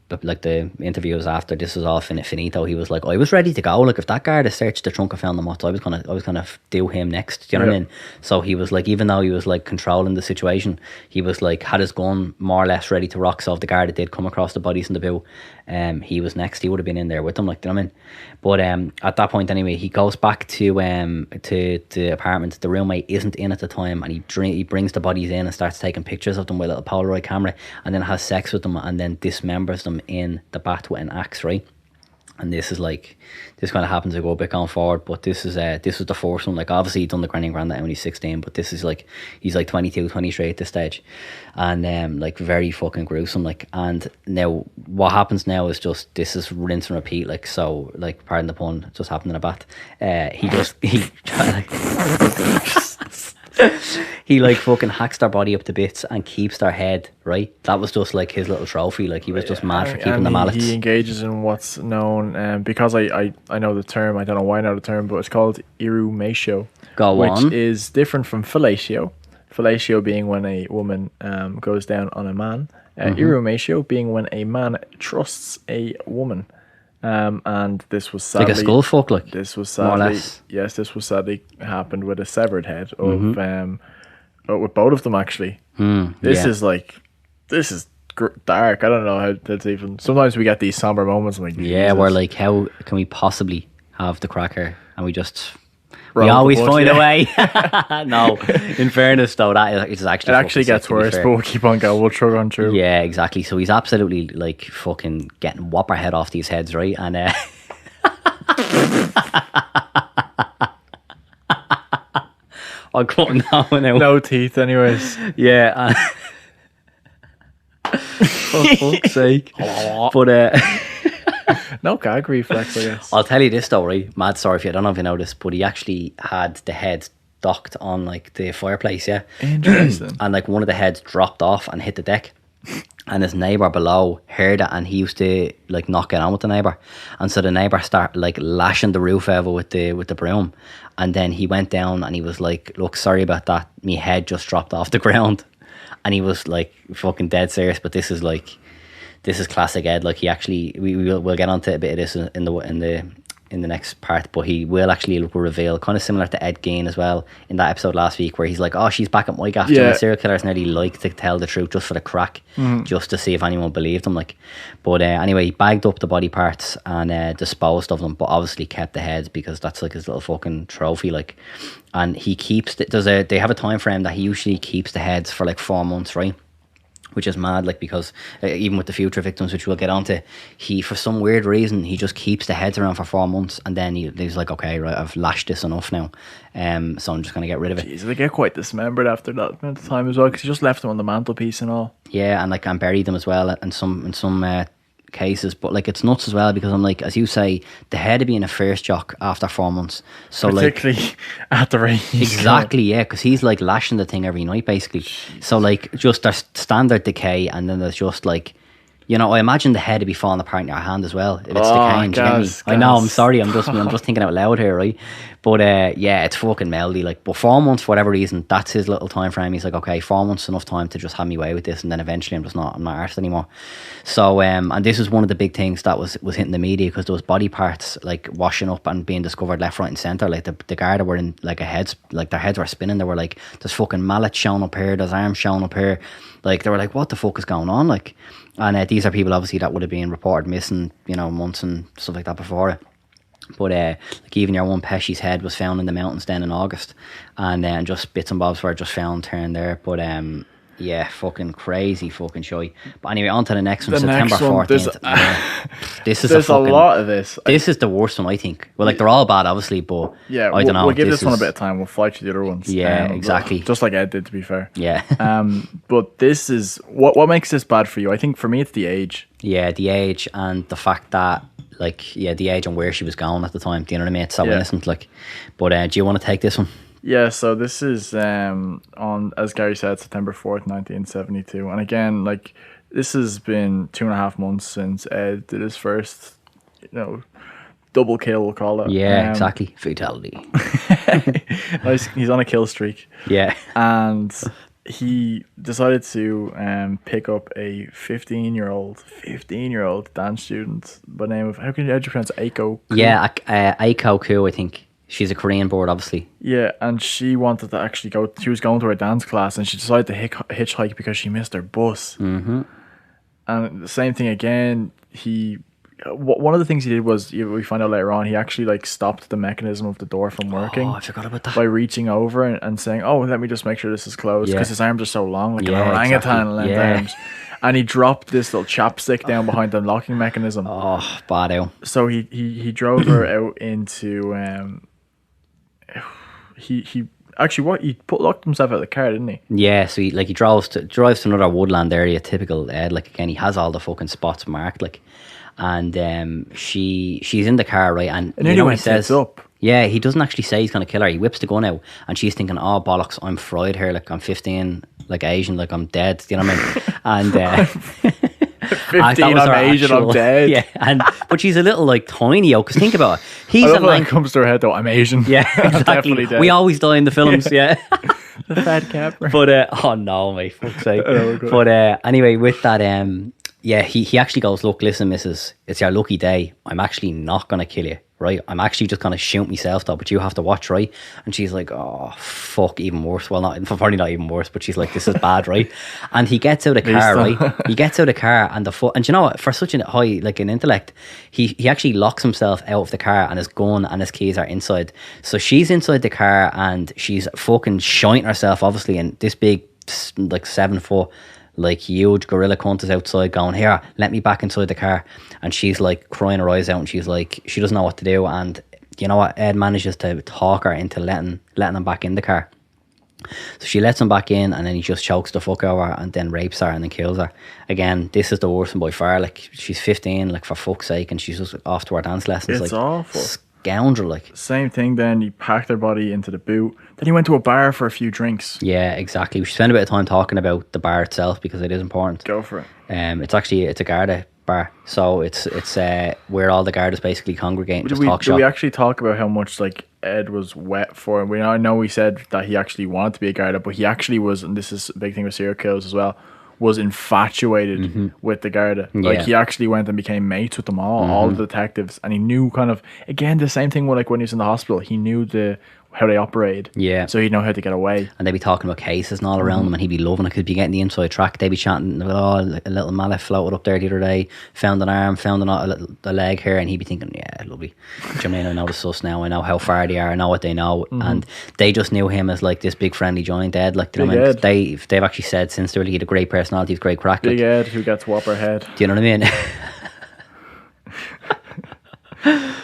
interviews after this was all finito, he was like, I was ready to go. Like, if that guard had searched the trunk and found the motto, I was gonna do him next. Do you know what I mean? So he was like, even though he was like controlling the situation, he was like, had his gun more or less ready to rock. So if the guard did come across the bodies in the bill, he was next. He would have been in there with them, like, do you know what I mean? But at that point anyway, he goes back to the apartment. The roommate isn't in at the time, and he brings the bodies in and starts taking pictures of them with a little Polaroid camera, and then has sex with them and then dismembers them in the bath with an axe, right? And this is like, this kind of happens to go a bit going forward, but this is the first one. Like, obviously he'd done the Granny and Grandad when he's 16, but this is like, he's like 22, 23 at this stage, and like very fucking gruesome. Like, and now what happens now is just, this is rinse and repeat. Like, so, like, pardon the pun, it just happened in a bath. He like fucking hacks their body up to bits and keeps their head, right? That was just like his little trophy. Like, he was just mad for keeping the mallets. He engages in what's known, because I know the term, I don't know why I know the term, but it's called erumatio. Which is different from fellatio. Fellatio being when a woman goes down on a man. Erumatio being when a man trusts a woman. And this was sadly, like a skull fuck, like, this was sadly, more or less. Yes, this was sadly happened with a severed head of with both of them actually. This is like, this is dark. I don't know how that's even. Sometimes we get these somber moments. Like, we're like, how can we possibly have the cracker? And we always find a way. No, in fairness though, that is actually, it actually gets worse, but we'll keep on going. We'll chug on through. Yeah, exactly. So he's absolutely like fucking getting whopper head off these heads, right? And I'm cutting that one out. No teeth, anyways. Yeah. For fuck's sake. But no gag reflex, I guess. I'll tell you this though, right? Mad story if you, I don't know if you know this, but he actually had the head docked on like the fireplace, yeah. Interesting. And like one of the heads dropped off and hit the deck. And his neighbour below heard it, and he used to like not get on with the neighbour. And so the neighbour started like lashing the roof over with the broom. And then he went down and he was like, look, sorry about that. Me head just dropped off the ground. And he was like fucking dead serious, but this is classic Ed. Like, he actually, we'll get onto a bit of this in the next part, but he will actually reveal, kind of similar to Ed Gein as well in that episode last week, where he's like, oh, she's back at my gaff. Yeah. Serial killers nearly like to tell the truth just for the crack, just to see if anyone believed him. Like, but anyway, he bagged up the body parts and disposed of them, but obviously kept the heads because that's like his little fucking trophy. Like, and he keeps they have a time frame that he usually keeps the heads for like 4 months, right? Which is mad, like, because even with the future victims, which we'll get onto, he, for some weird reason, he just keeps the heads around for 4 months, and then he's like, okay, right, I've lashed this enough now, so I'm just going to get rid of it. Jeez, they get quite dismembered after that amount of time as well, because he just left them on the mantelpiece and all. Yeah, and like, and buried them as well in some cases, but like, it's nuts as well, because I'm like, as you say, the head would be in a first shock after 4 months, so particularly like, at the rate exactly, yeah, because he's like lashing the thing every night basically. So like, just there's standard decay, and then there's just like, you know, I imagine the head would be falling apart in your hand as well if it's decaying. Do you get me? I know, I'm sorry, I'm just thinking out loud here, right? But yeah, it's fucking melody. Like, but 4 months, for whatever reason, that's his little time frame. He's like, okay, 4 months is enough time to just have me away with this, and then eventually I'm not arsed anymore. So and this is one of the big things that was hitting the media, because there was body parts like washing up and being discovered left, right, and centre. Like the Garda were in like their heads were spinning. They were like, there's fucking mallets showing up here, there's arms showing up here. Like, they were like, what the fuck is going on? Like, and these are people obviously that would have been reported missing, you know, months and stuff like that before it. But like, even your one Pesci's head was found in the mountains then in August, and then just bits and bobs were just found here and there. But yeah, fucking crazy fucking shy. But anyway, on to the next one, September 14th. This is there's a lot of this. This is the worst one, I think. Well, like, they're all bad, obviously, but yeah, I don't know. We'll give this one a bit of time. We'll fight to the other ones. Yeah, exactly. Just like Ed did, to be fair. Yeah. But this is what makes this bad for you. I think for me, it's the age. Yeah, the age and the fact that, like, yeah, the age and where she was going at the time. Do you know what I mean? It's so innocent, like. But do you want to take this one? Yeah, so this is on, as Gary said, September 4th, 1972. And again, like, this has been 2.5 months since Ed did his first, you know, double kill, we'll call it. Yeah, exactly. Fatality. He's on a kill streak. Yeah. And he decided to pick up a 15-year-old dance student by the name of, how do you pronounce it? Aiko? Yeah, Aiko, I think. She's a Korean board, obviously. Yeah, and she wanted to actually go. She was going to her dance class, and she decided to hitchhike because she missed her bus. Mm-hmm. And the same thing again. He one of the things he did was, we find out later on, he actually like stopped the mechanism of the door from working. Oh, I forgot about that. By reaching over and saying, "Oh, let me just make sure this is closed," because his arms are so long, like an orangutan length arms. And he dropped this little chapstick down behind the locking mechanism. Oh, bad out. So he drove her out into he actually locked himself out of the car, didn't he? Yeah, so he drives to another woodland area, typical Ed. Like, again, he has all the fucking spots marked, like, and she's in the car, right? And you know what he says? Up. Yeah, he doesn't actually say he's gonna kill her. He whips the gun out, and she's thinking, "Oh bollocks, I'm fried here. Like, I'm 15, like Asian, like I'm dead." You know what I mean? And 15, I'm Asian, I'm dead. Yeah, but she's a little like tiny, because think about it. He's I love when it comes to her head though. I'm Asian. Yeah, exactly. We always die in the films. Yeah. The fat capper. But oh no, mate, fuck's sake. But anyway, with that, he actually goes, "Look, listen, missus, it's your lucky day. I'm actually not gonna kill you, right? I'm actually just gonna shoot myself though, but you have to watch, right?" And she's like, "Oh fuck, even worse." Well, probably not even worse, but she's like, "This is bad, right?" And he gets out of the car, right? He gets out of the car, and and you know what? For such a high, like, an intellect, he actually locks himself out of the car, and his gun and his keys are inside. So she's inside the car, and she's fucking shiting herself, obviously, and this big, like, 7 foot, like, huge gorilla cunt is outside going, "Here, let me back inside the car." And she's like crying her eyes out, and she's like, she doesn't know what to do. And you know what? Ed manages to talk her into letting him back in the car. So she lets him back in, and then he just chokes the fuck out of her and then rapes her and then kills her. Again, this is the worst one by far. Like, she's 15, like, for fuck's sake, and she's just off to her dance lessons. It's like, awful. Scoundrel, like. Same thing then, he packed her body into the boot. Then he went to a bar for a few drinks. Yeah, exactly. We should spend a bit of time talking about the bar itself, because it is important. Go for it. It's a Garda bar, so it's where all the Gardas basically congregate and just talk shop. Did we actually talk about how much, like, Ed was wet for him? I know we said that he actually wanted to be a Garda, but he actually was, and this is a big thing with serial killers as well, was infatuated with the Garda. Like, he actually went and became mates with them all the detectives, and he knew kind of, again, the same thing with, like, when he was in the hospital, he knew how they operated. Yeah. So he'd know how to get away. And they'd be talking about cases and all around them, and he'd be loving it, because he'd be getting the inside track. They'd be chatting about, "Oh, a little mallet floated up there the other day, found an arm, found a leg here," and he'd be thinking, "Yeah, lovely. Do you know what I mean? I know the sus now, I know how far they are, I know what they know." And they just knew him as, like, this big friendly giant Ed. Like, do you know what I mean? They've actually said since he had a great personality, he's great crack. Big Ed who gets whopper head. Do you know what I mean?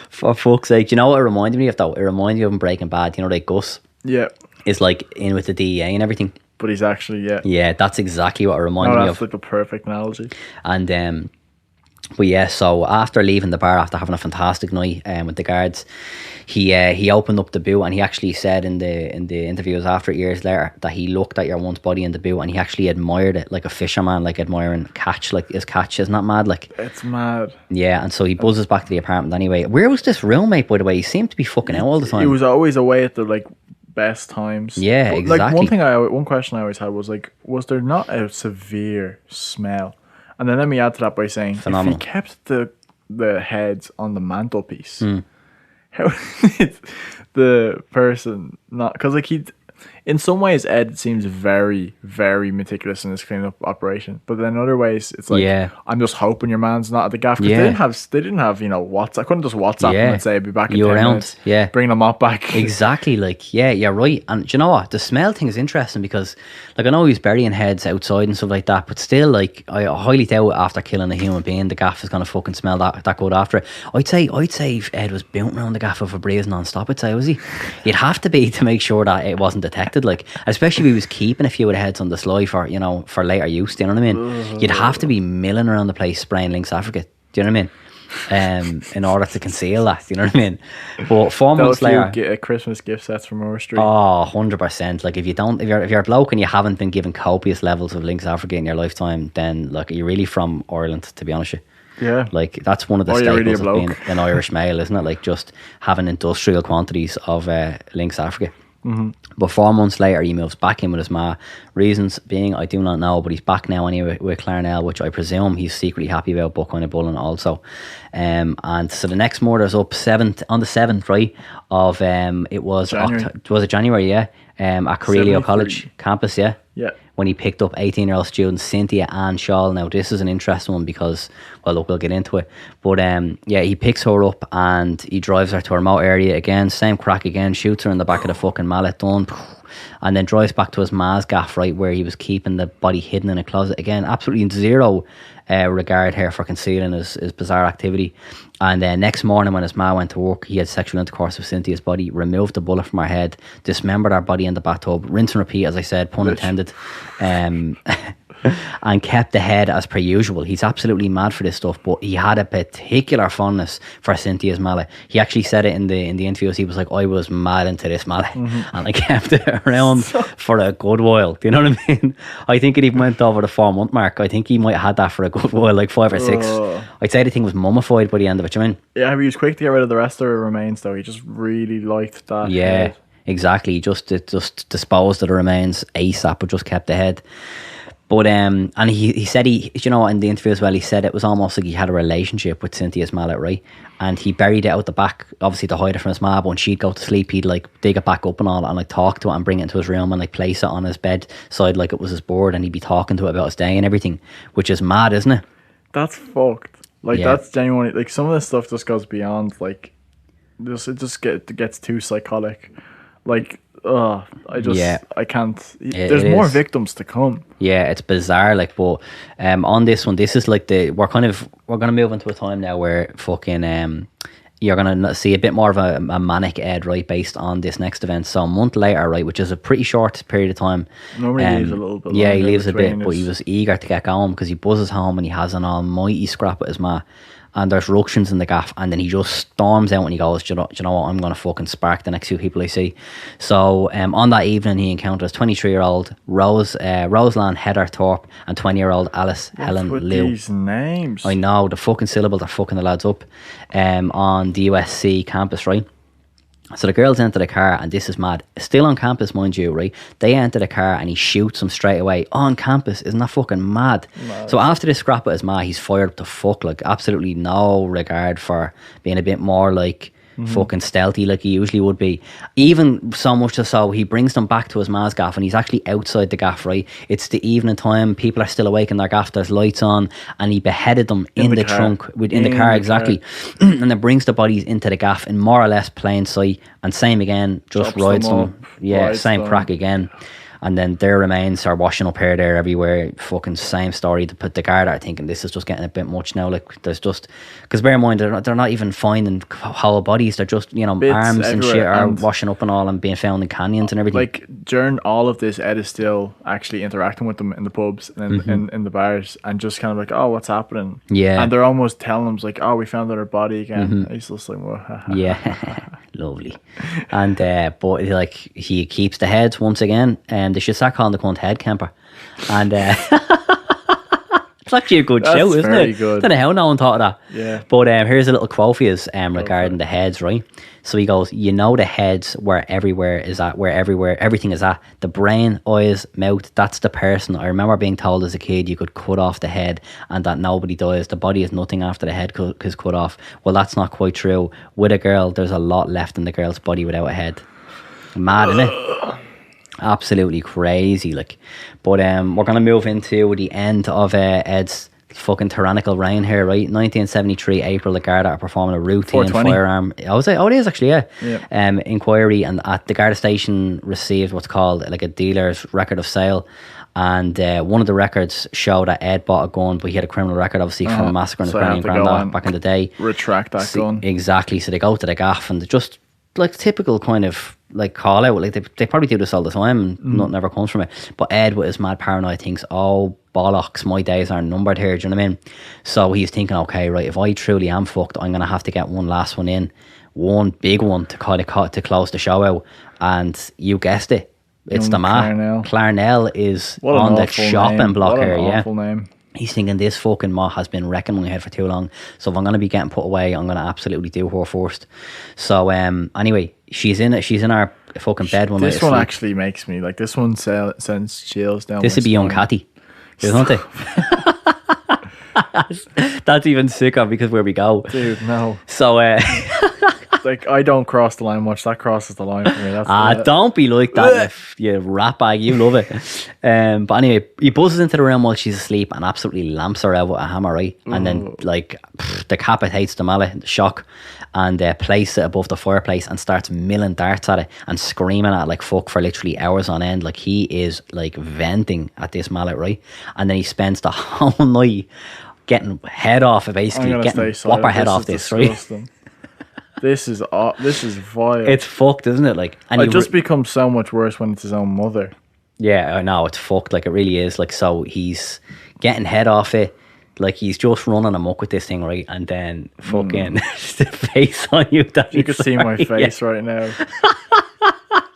For fuck's sake. Do you know what it reminded me of though? It reminded me of him Breaking Bad. You know, like Gus? Yeah. Is like in with the DEA and everything. But he's actually, Yeah, that's exactly what it reminded me of. That's like the perfect analogy. And but yeah, so after leaving the bar, after having a fantastic night with the guards, he opened up the boot, and he actually said in the interviews after, years later, that he looked at your once body in the boot, and he actually admired it like a fisherman, like admiring catch, like his catch. Isn't that mad? Like, it's mad. Yeah, and so he buzzes back to the apartment anyway. Where was this roommate, by the way? He seemed to be fucking out all the time. He was always away at the, like, best times. Yeah, but, exactly. Like, one question I always had was, like, was there not a severe smell? And then let me add to that by saying, phenomenal. If he kept the heads on the mantelpiece, how did the person not? Because, like, in some ways, Ed seems very, very meticulous in his cleanup operation, but then in other ways, it's like, I'm just hoping your man's not at the gaff, because they didn't have, WhatsApp. I couldn't just WhatsApp him and say, "I'll be back in 10 minutes." Bring them up back. Exactly. Like, you're right. And do you know what? The smell thing is interesting, because, like, I know he's burying heads outside and stuff like that, but still, like, I highly doubt after killing a human being, the gaff is gonna fucking smell that good after it. I'd say if Ed was bouncing around the gaff of a breeze non-stop, I'd say, was he? You'd have to be, to make sure that it wasn't detected. Like, especially if he was keeping a few of the heads on the sly for later use. Do you know what I mean? You'd have to be milling around the place spraying Lynx Africa. Do you know what I mean? In order to conceal that. Do you know what I mean? But 4 months later, get a Christmas gift sets from our street. Oh, 100%. Like, if you're a bloke and you haven't been given copious levels of Lynx Africa in your lifetime, then, like, you're really from Ireland, to be honest with you. Yeah. Like, that's one of the staples of being an Irish male, isn't it? Like, just having industrial quantities of Lynx Africa. But 4 months later, he moves back in with his ma. Reasons being, I do not know, but he's back now anyway with Clarnell, which I presume he's secretly happy about, but kind of bullying also. And so the next murder's up on the 7th, right, of it was January. Was it January? Yeah. At Corelio College campus, yeah. Yeah. when he picked up 18-year-old students Cynthia and Shawl. Now, this is an interesting one because, well, look, we'll get into it. But yeah, he picks her up and he drives her to a remote area again. Same crack again. Shoots her in the back of the fucking mallet. Done. And then drives back to his ma's gaff, right, where he was keeping the body hidden in a closet. Again, absolutely zero regard here for concealing his bizarre activity. And then next morning when his ma went to work, he had sexual intercourse with Cynthia's body, removed the bullet from her head, dismembered her body in the bathtub, rinse and repeat, as I said, pun intended, and kept the head as per usual. He's absolutely mad for this stuff, but he had a particular fondness for Cynthia's mallet. He actually said it in the interviews. He was like, I was mad into this mallet, and I kept it around for a good while. Do you know what I mean? I think it even went over the 4-month mark. I think he might have had that for a good while, like 5 or 6. I'd say the thing was mummified by the end of it. Do you mean? Yeah, he was quick to get rid of the rest of the remains, though. He just really liked that. Yeah, head. exactly. He just disposed of the remains ASAP, but just kept the head. But and he said you know, in the interview as well, he said it was almost like he had a relationship with Cynthia's mallet, right? And he buried it out the back, obviously to hide it from his ma. But when she'd go to sleep, he'd like dig it back up and all, and like talk to it and bring it into his room and like place it on his bedside like it was his board, and he'd be talking to it about his day and everything, which is mad, isn't it? That's fucked. Like that's genuinely, like, some of this stuff just goes beyond, like, it just gets too psychotic. Like, I can't. There's more victims to come. Yeah, it's bizarre. Like, but on this one, this is like we're gonna move into a time now where fucking you're gonna see a bit more of a manic Ed, right, based on this next event. So a month later, right, which is a pretty short period of time. Normally leaves a little bit. Yeah, he leaves a bit, but he was eager to get going because he buzzes home and he has an almighty scrap with his ma. And there's ructions in the gaff, and then he just storms out and he goes, do you know what, I'm going to fucking spark the next few people I see. So on that evening he encounters 23-year-old Roseland Heather Thorpe and 20-year-old Alice Helen Liu. These names, I know, the fucking syllables are fucking the lads up on the USC campus, right? So the girls enter the car, and this is mad. Still on campus, mind you, right? They enter the car and he shoots them straight away on campus. Isn't that fucking mad? So after this scrap with his ma, he's fired up to fuck, like absolutely no regard for being a bit more like fucking stealthy like he usually would be. Even so much so he brings them back to his ma's gaff, and he's actually outside the gaff, right? It's the evening time, people are still awake in their gaff, there's lights on, and he beheaded them in the trunk, in the car, exactly. And then brings the bodies into the gaff in more or less plain sight, and same again, just rides them. Yeah, same crack again. And then their remains are washing up here, there, everywhere. Fucking same story. To put the guard are thinking this is just getting a bit much now. Like, there's just, because bear in mind they're not even finding whole bodies. They're just, you know, bits arms and shit are washing up and all, and being found in canyons and everything. Like, during all of this, Ed is still actually interacting with them in the pubs and in the bars, and just kind of like, oh, what's happening? Yeah. And they're almost telling him, like, oh, we found her body again. He's just like, well, yeah. Lovely. And but like, he keeps the heads once again, and they should start calling the cunt Ed Kemper. And it's actually a good show, isn't it? Good. I don't know how no one thought of that. Yeah. But here's a little quote for you regarding the heads, right? So he goes, you know, the heads where everything is at. The brain, eyes, mouth, that's the person. I remember being told as a kid you could cut off the head and that nobody dies. The body is nothing after the head is cut off. Well, that's not quite true. With a girl, there's a lot left in the girl's body without a head. Mad, isn't it? Absolutely crazy, like. But we're gonna move into the end of Ed's fucking tyrannical reign here, right? 1973 April, the Garda are performing a routine firearm. I was like, oh, it is actually, yeah. Inquiry, and at the Garda station received what's called like a dealer's record of sale. And one of the records showed that Ed bought a gun, but he had a criminal record, obviously, from a massacre in his granny and granddad back in the day. Retract that gun. Exactly. So they go to the gaff and just like typical kind of like call out, like they probably do this all the time and nothing ever comes from it. But Ed, with his mad paranoia, thinks, oh bollocks, my days are numbered here, do you know what I mean? So he's thinking, okay, right, if I truly am fucked, I'm gonna have to get one last one in, one big one to kind of to close the show out. And you guessed it, it's the ma. Clarnell is on the shopping block here. Yeah, name. He's thinking this fucking ma has been wrecking my head for too long, so if I'm going to be getting put away, I'm going to absolutely do her first. So anyway, she's in our fucking bed one night. This one actually makes me, like, this one sends chills down. This would be young Catty, isn't it? That's even sicker because where we go, dude. No. So like I don't cross the line much. That crosses the line for me. That's Don't be like that, you rat bag. You love it. But anyway, he buzzes into the room while she's asleep and absolutely lamps her out with a hammer, right? And then like decapitates the mallet, shock, and places it above the fireplace and starts milling darts at it and screaming at it like fuck for literally hours on end. Like he is like venting at this mallet, right? And then he spends the whole night getting head off it, basically getting whop her head off this, right? This is vile. It's fucked, isn't it? Like, and it just becomes so much worse when it's his own mother. Yeah, I know, it's fucked. Like, it really is. Like, so he's getting head off it. Like, he's just running amok with this thing, right? And then fucking the face on you. That you could see my face right now.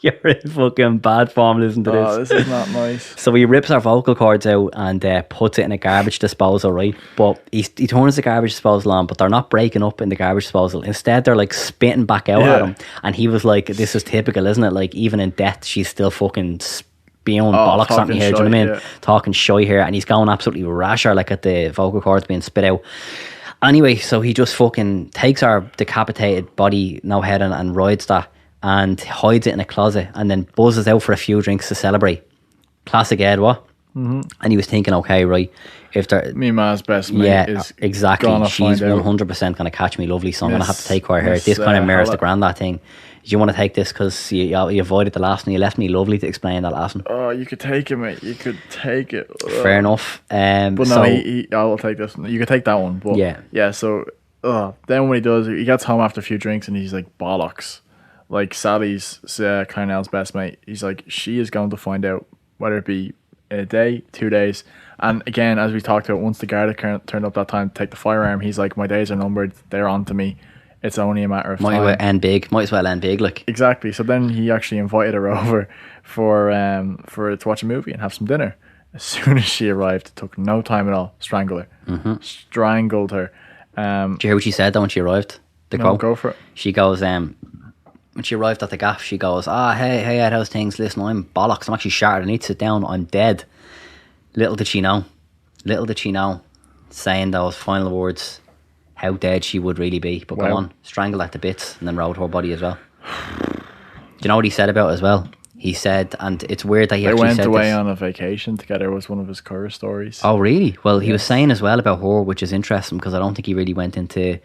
You're in fucking bad form, listen to this. Oh, this is not nice. So he rips our vocal cords out and puts it in a garbage disposal, right? But he turns the garbage disposal on, but they're not breaking up in the garbage disposal. Instead, they're like spitting back out at him. And he was like, this is typical, isn't it? Like, even in death, she's still fucking spewing bollocks at me here, do you know what I mean? Talking shy here. And he's going absolutely rasher, like at the vocal cords being spit out. Anyway, so he just fucking takes our decapitated body, no head, and rides that. And hides it in a closet and then buzzes out for a few drinks to celebrate. Classic Ed, what? Mm-hmm. And he was thinking, okay, right, if they're... Me ma's best mate is exactly. She's 100% going to catch me lovely, so I'm going to have to take her here. This kind of mirrors the grandad thing. Do you want to take this because you avoided the last one? You left me lovely to explain that last one. Oh, you could take it, mate. You could take it. Fair enough. But no, I'll take this one. You could take that one. But yeah, so then when he does, he gets home after a few drinks and he's like, bollocks. Like Sally's Clarnell's best mate, he's like, she is going to find out, whether it be in a day, 2 days. And again, as we talked about, once the guard turned up that time to take the firearm, he's like, my days are numbered, they're on to me. It's only a matter of time. Might as well end big, like. Exactly. So then he actually invited her over to watch a movie and have some dinner. As soon as she arrived, it took no time at all. Strangled her. Strangled her. Did you hear what she said though when she arrived? Go for it. She goes, when she arrived at the gaff, she goes, hey Ed, how's things? Listen, I'm bollocks, I'm actually shattered, I need to sit down, I'm dead. Little did she know, saying those final words, how dead she would really be. But go on, strangled at the bits and then rode her body as well. Do you know what he said about it as well? He said, and it's weird that he actually said they went away this. on a vacation together, was one of his cover stories. Oh really? Well, he was saying as well about her, which is interesting because I don't think he really went into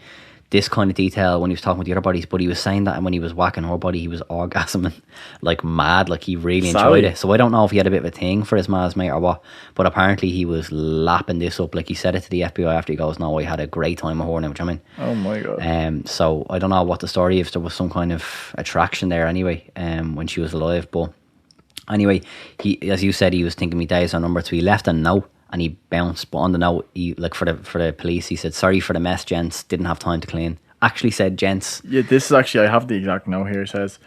this kind of detail when he was talking with the other bodies, but he was saying that when he was whacking her body, he was orgasming like mad, like he really enjoyed it. So I don't know if he had a bit of a thing for his ma's mate or what, but apparently he was lapping this up. Like he said it to the FBI after he goes, no, I had a great time with her now, which I mean. Oh my God. So I don't know what the story, if there was some kind of attraction there anyway, when she was alive. But anyway, he, as you said, he was thinking me days are numbered, so he left a note. And he bounced, but on the note, he, like for the police, he said, sorry for the mess, gents, didn't have time to clean. Actually said, gents. Yeah, this is actually, I have the exact note here. It says,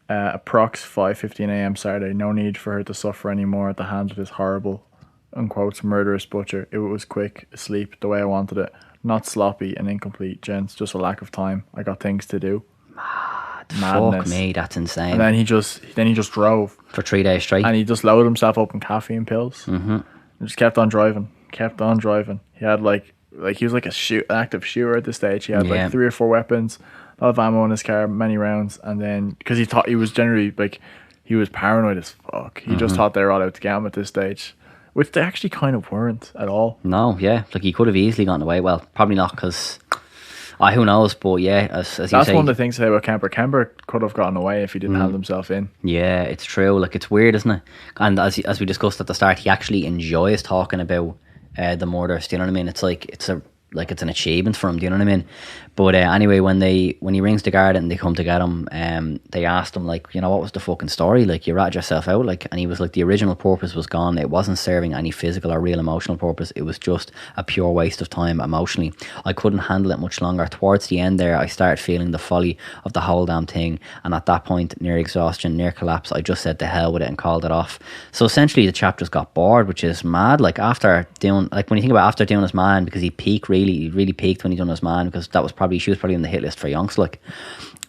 approx 5:15 a.m. Saturday, no need for her to suffer anymore at the hands of this horrible, unquote, murderous butcher. It was quick, asleep, the way I wanted it. Not sloppy and incomplete, gents, just a lack of time. I got things to do. Madness. Fuck me, that's insane. And then he just drove. For 3 days straight. And he just loaded himself up in caffeine pills. Mm-hmm. And just kept on driving. He had like he was like an active shooter at this stage. He had like 3 or 4 weapons, a lot of ammo in his car, many rounds. And then, because he thought he was generally like, he was paranoid as fuck. He just thought they were all out to get him at this stage, which they actually kind of weren't at all. No, yeah. Like he could have easily gotten away. Well, probably not because... who knows, but yeah, as you say... That's one of the things to say about Kemper. Kemper could have gotten away if he didn't hand himself in. Yeah, it's true. Like, it's weird, isn't it? And as we discussed at the start, he actually enjoys talking about the murders, do you know what I mean? It's like, it's an achievement for him, do you know what I mean? But anyway, when he rings the guard and they come to get him, they asked him, like, you know, what was the fucking story? Like, you ratted yourself out, like, and he was like, the original purpose was gone. It wasn't serving any physical or real emotional purpose. It was just a pure waste of time emotionally. I couldn't handle it much longer. Towards the end there, I started feeling the folly of the whole damn thing, and at that point, near exhaustion, near collapse, I just said to hell with it and called it off. So essentially, the chap just got bored, which is mad. Like, after doing, like, when you think about after doing his man, because he really peaked when he done his man, because she was probably on the hit list for yonks, like.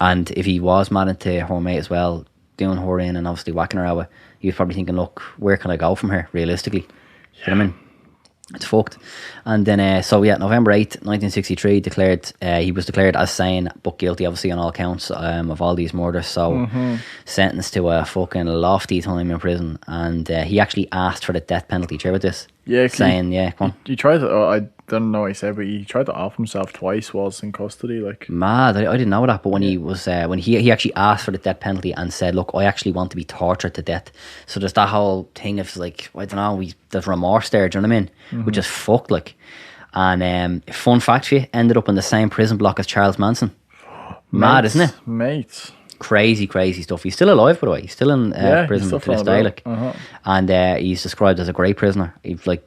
And if he was mad into her mate as well, doing her in and obviously whacking her out, he was probably thinking, look, where can I go from here, realistically? You know what I mean? It's fucked. And then, November 8th, 1963, he was declared as sane, but guilty, obviously, on all counts of all these murders. So, sentenced to a fucking lofty time in prison. And he actually asked for the death penalty. Do you hear about this? Yeah, saying, come on. He tried to, I don't know what he said, but he tried to off himself twice whilst in custody. Like, mad. I didn't know that, but when he actually asked for the death penalty and said, look, I actually want to be tortured to death. So there's that whole thing of like, I don't know, there's remorse there, do you know what I mean? Which is fucked, like. And fun fact for you, ended up in the same prison block as Charles Manson. Mad, isn't it? Mate. Crazy stuff. He's still alive, by the way. He's still in prison to this day, like. And he's described as a great prisoner. He's like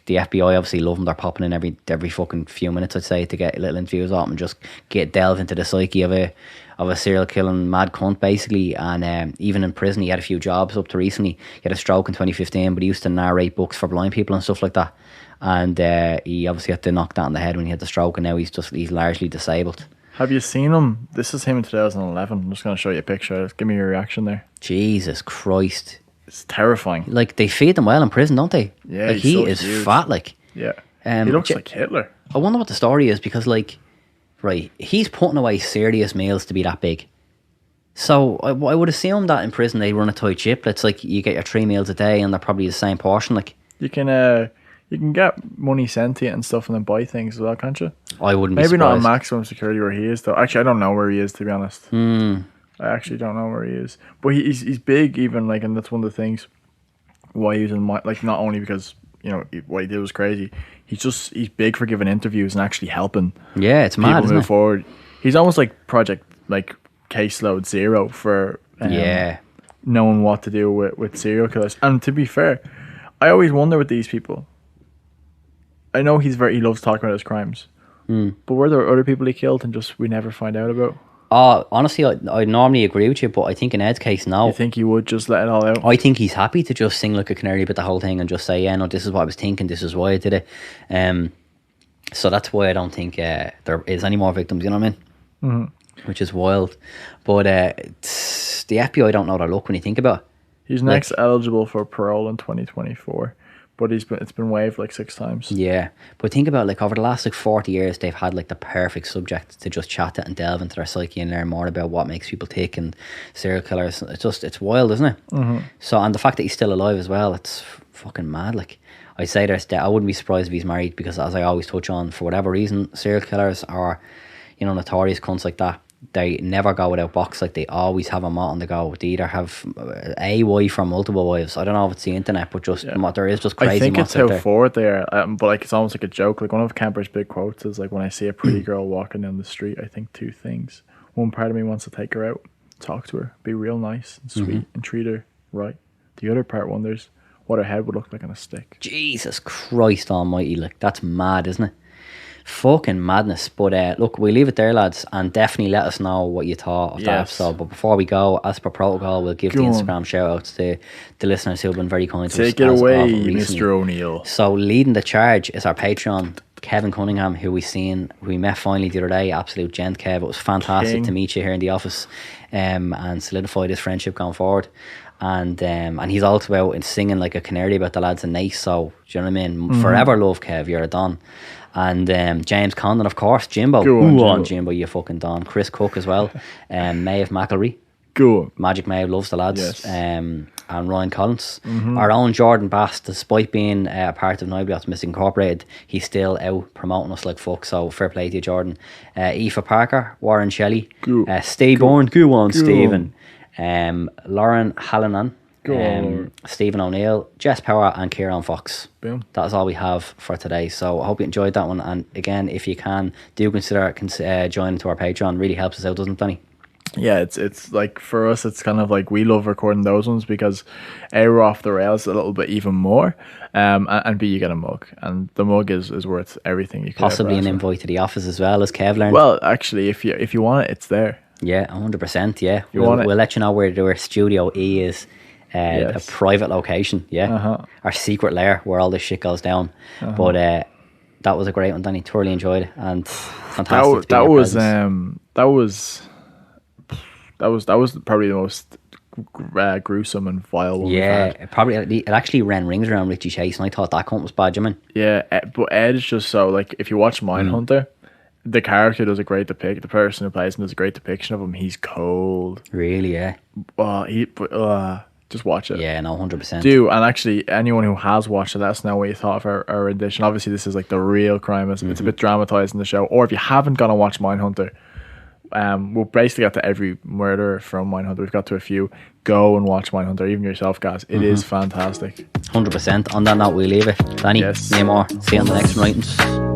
the FBI obviously love him. They're popping in every fucking few minutes, I'd say, to get little interviews of him and just delve into the psyche of a serial killing mad cunt, basically. And even in prison, he had a few jobs up to recently. He had a stroke in 2015, but he used to narrate books for blind people and stuff like that. And he obviously had to knock that on the head when he had the stroke, and now he's largely disabled. Have you seen him? This is him in 2011. I'm just going to show you a picture. Give me your reaction there. Jesus Christ. It's terrifying. Like, they feed them well in prison, don't they? Yeah, like, he is huge. Fat, like. Yeah. He looks like Hitler. I wonder what the story is, because, like, right, he's putting away serious meals to be that big. So I would assume that in prison they run a tight ship. It's like you get your 3 meals a day and they're probably the same portion, like. You can get money sent to you and stuff and then buy things as well, can't you? I wouldn't be Maybe surprised. not in maximum security where he is, though. Actually, I don't know where he is, to be honest. I actually don't know where he is. But he's big, even, like, and that's one of the things why he was in my... Like, not only because, you know, what he did was crazy. He's big for giving interviews and actually helping it's people mad, move forward. He's almost like Project, like, Caseload Zero for knowing what to do with serial killers. And to be fair, I always wonder with these people... I know he loves talking about his crimes. But were there other people he killed and just we never find out about? Honestly, I normally agree with you, but I think in Ed's case, no. You think he would just let it all out? I think he's happy to just sing like a canary about the whole thing and just say, yeah, no, this is what I was thinking, this is why I did it. So that's why I don't think there is any more victims, you know what I mean? Which is wild. But the FBI don't know their luck when you think about it. He's next eligible for parole in 2024. But it's been waived like 6 times. Yeah, but think about, like, over the last 40 years, they've had like the perfect subject to just chat it and delve into their psyche and learn more about what makes people tick and serial killers. It's wild, isn't it? So, and the fact that he's still alive as well, it's fucking mad. Like, I say I wouldn't be surprised if he's married, because as I always touch on, for whatever reason, serial killers are, you know, notorious cunts like that. They never go without box. Like, they always have a mot on the go. They either have a wife or multiple wives. I don't know if it's the internet, but just there is just crazy. I think it's how forward they are, but like it's almost like a joke. Like, one of Kemper's big quotes is like, when I see a pretty girl walking down the street, I think 2 things. One part of me wants to take her out, talk to her, be real nice and sweet, and treat her right. The other part wonders what her head would look like on a stick. Jesus Christ almighty, like, that's mad, isn't it? Fucking madness. But look, we leave it there, lads, and definitely let us know what you thought of that episode. But before we go, as per protocol, we'll give the Instagram shout outs to the listeners who have been very kind to us. Take it away, Mr. O'Neill. So leading the charge is our Patreon, Kevin Cunningham, who we met finally the other day. Absolute gent, Kev. It was fantastic to meet you here in the office, and solidify this friendship going forward. And he's also out and singing like a canary about the lads in Nice. So, do you know what I mean? Forever love, Kev. You're a don. And James Condon, of course. Jimbo. Go on, Jimbo, you fucking don. Chris Cook as well. Maeve McElry. Go. Magic Maeve loves the lads. Yes. And Ryan Collins. Our own Jordan Bass, despite being a part of Nobly Optimistic Incorporated, he's still out promoting us like fuck. So fair play to you, Jordan. Aoife Parker, Warren Shelley. Stay born. Go on, Stephen. Lauren Hallinan. Stephen O'Neill, Jess Power, and Kieran Fox. Boom. That's all we have for today. So I hope you enjoyed that one. And again, if you can, do consider joining to our Patreon. Really helps us out, doesn't it, Danny? Yeah, it's like, for us, it's kind of like we love recording those ones because A, we're off the rails a little bit even more, and B, you get a mug, and the mug is worth everything you could possibly ever an invite to the office as well, as Kev learned. Well, actually, if you want it, it's there. Yeah, 100%. Yeah, we'll let you know where Studio E is. A private location, our secret lair where all this shit goes down. But that was a great one, Danny. Thoroughly enjoyed it, and fantastic. That was probably the most gruesome and vile one. Yeah, it actually ran rings around Richie Chase, and I thought that cunt was bad, you mean? Yeah, but Ed is just so, like, if you watch Mindhunter, the character does a great the person who plays him does a great depiction of him. He's cold. Really, yeah. Just watch it. Yeah, no, 100%. Do, and actually, anyone who has watched it, let us know what you thought of our rendition. Obviously, this is like the real crime. It's a bit dramatized in the show. Or if you haven't gone and watched Mindhunter, we'll basically get to every murder from Mindhunter. We've got to a few. Go and watch Mindhunter, even yourself, guys. It is fantastic. 100%. On that note, we leave it. Danny, Yes. no more. See you on the next writings.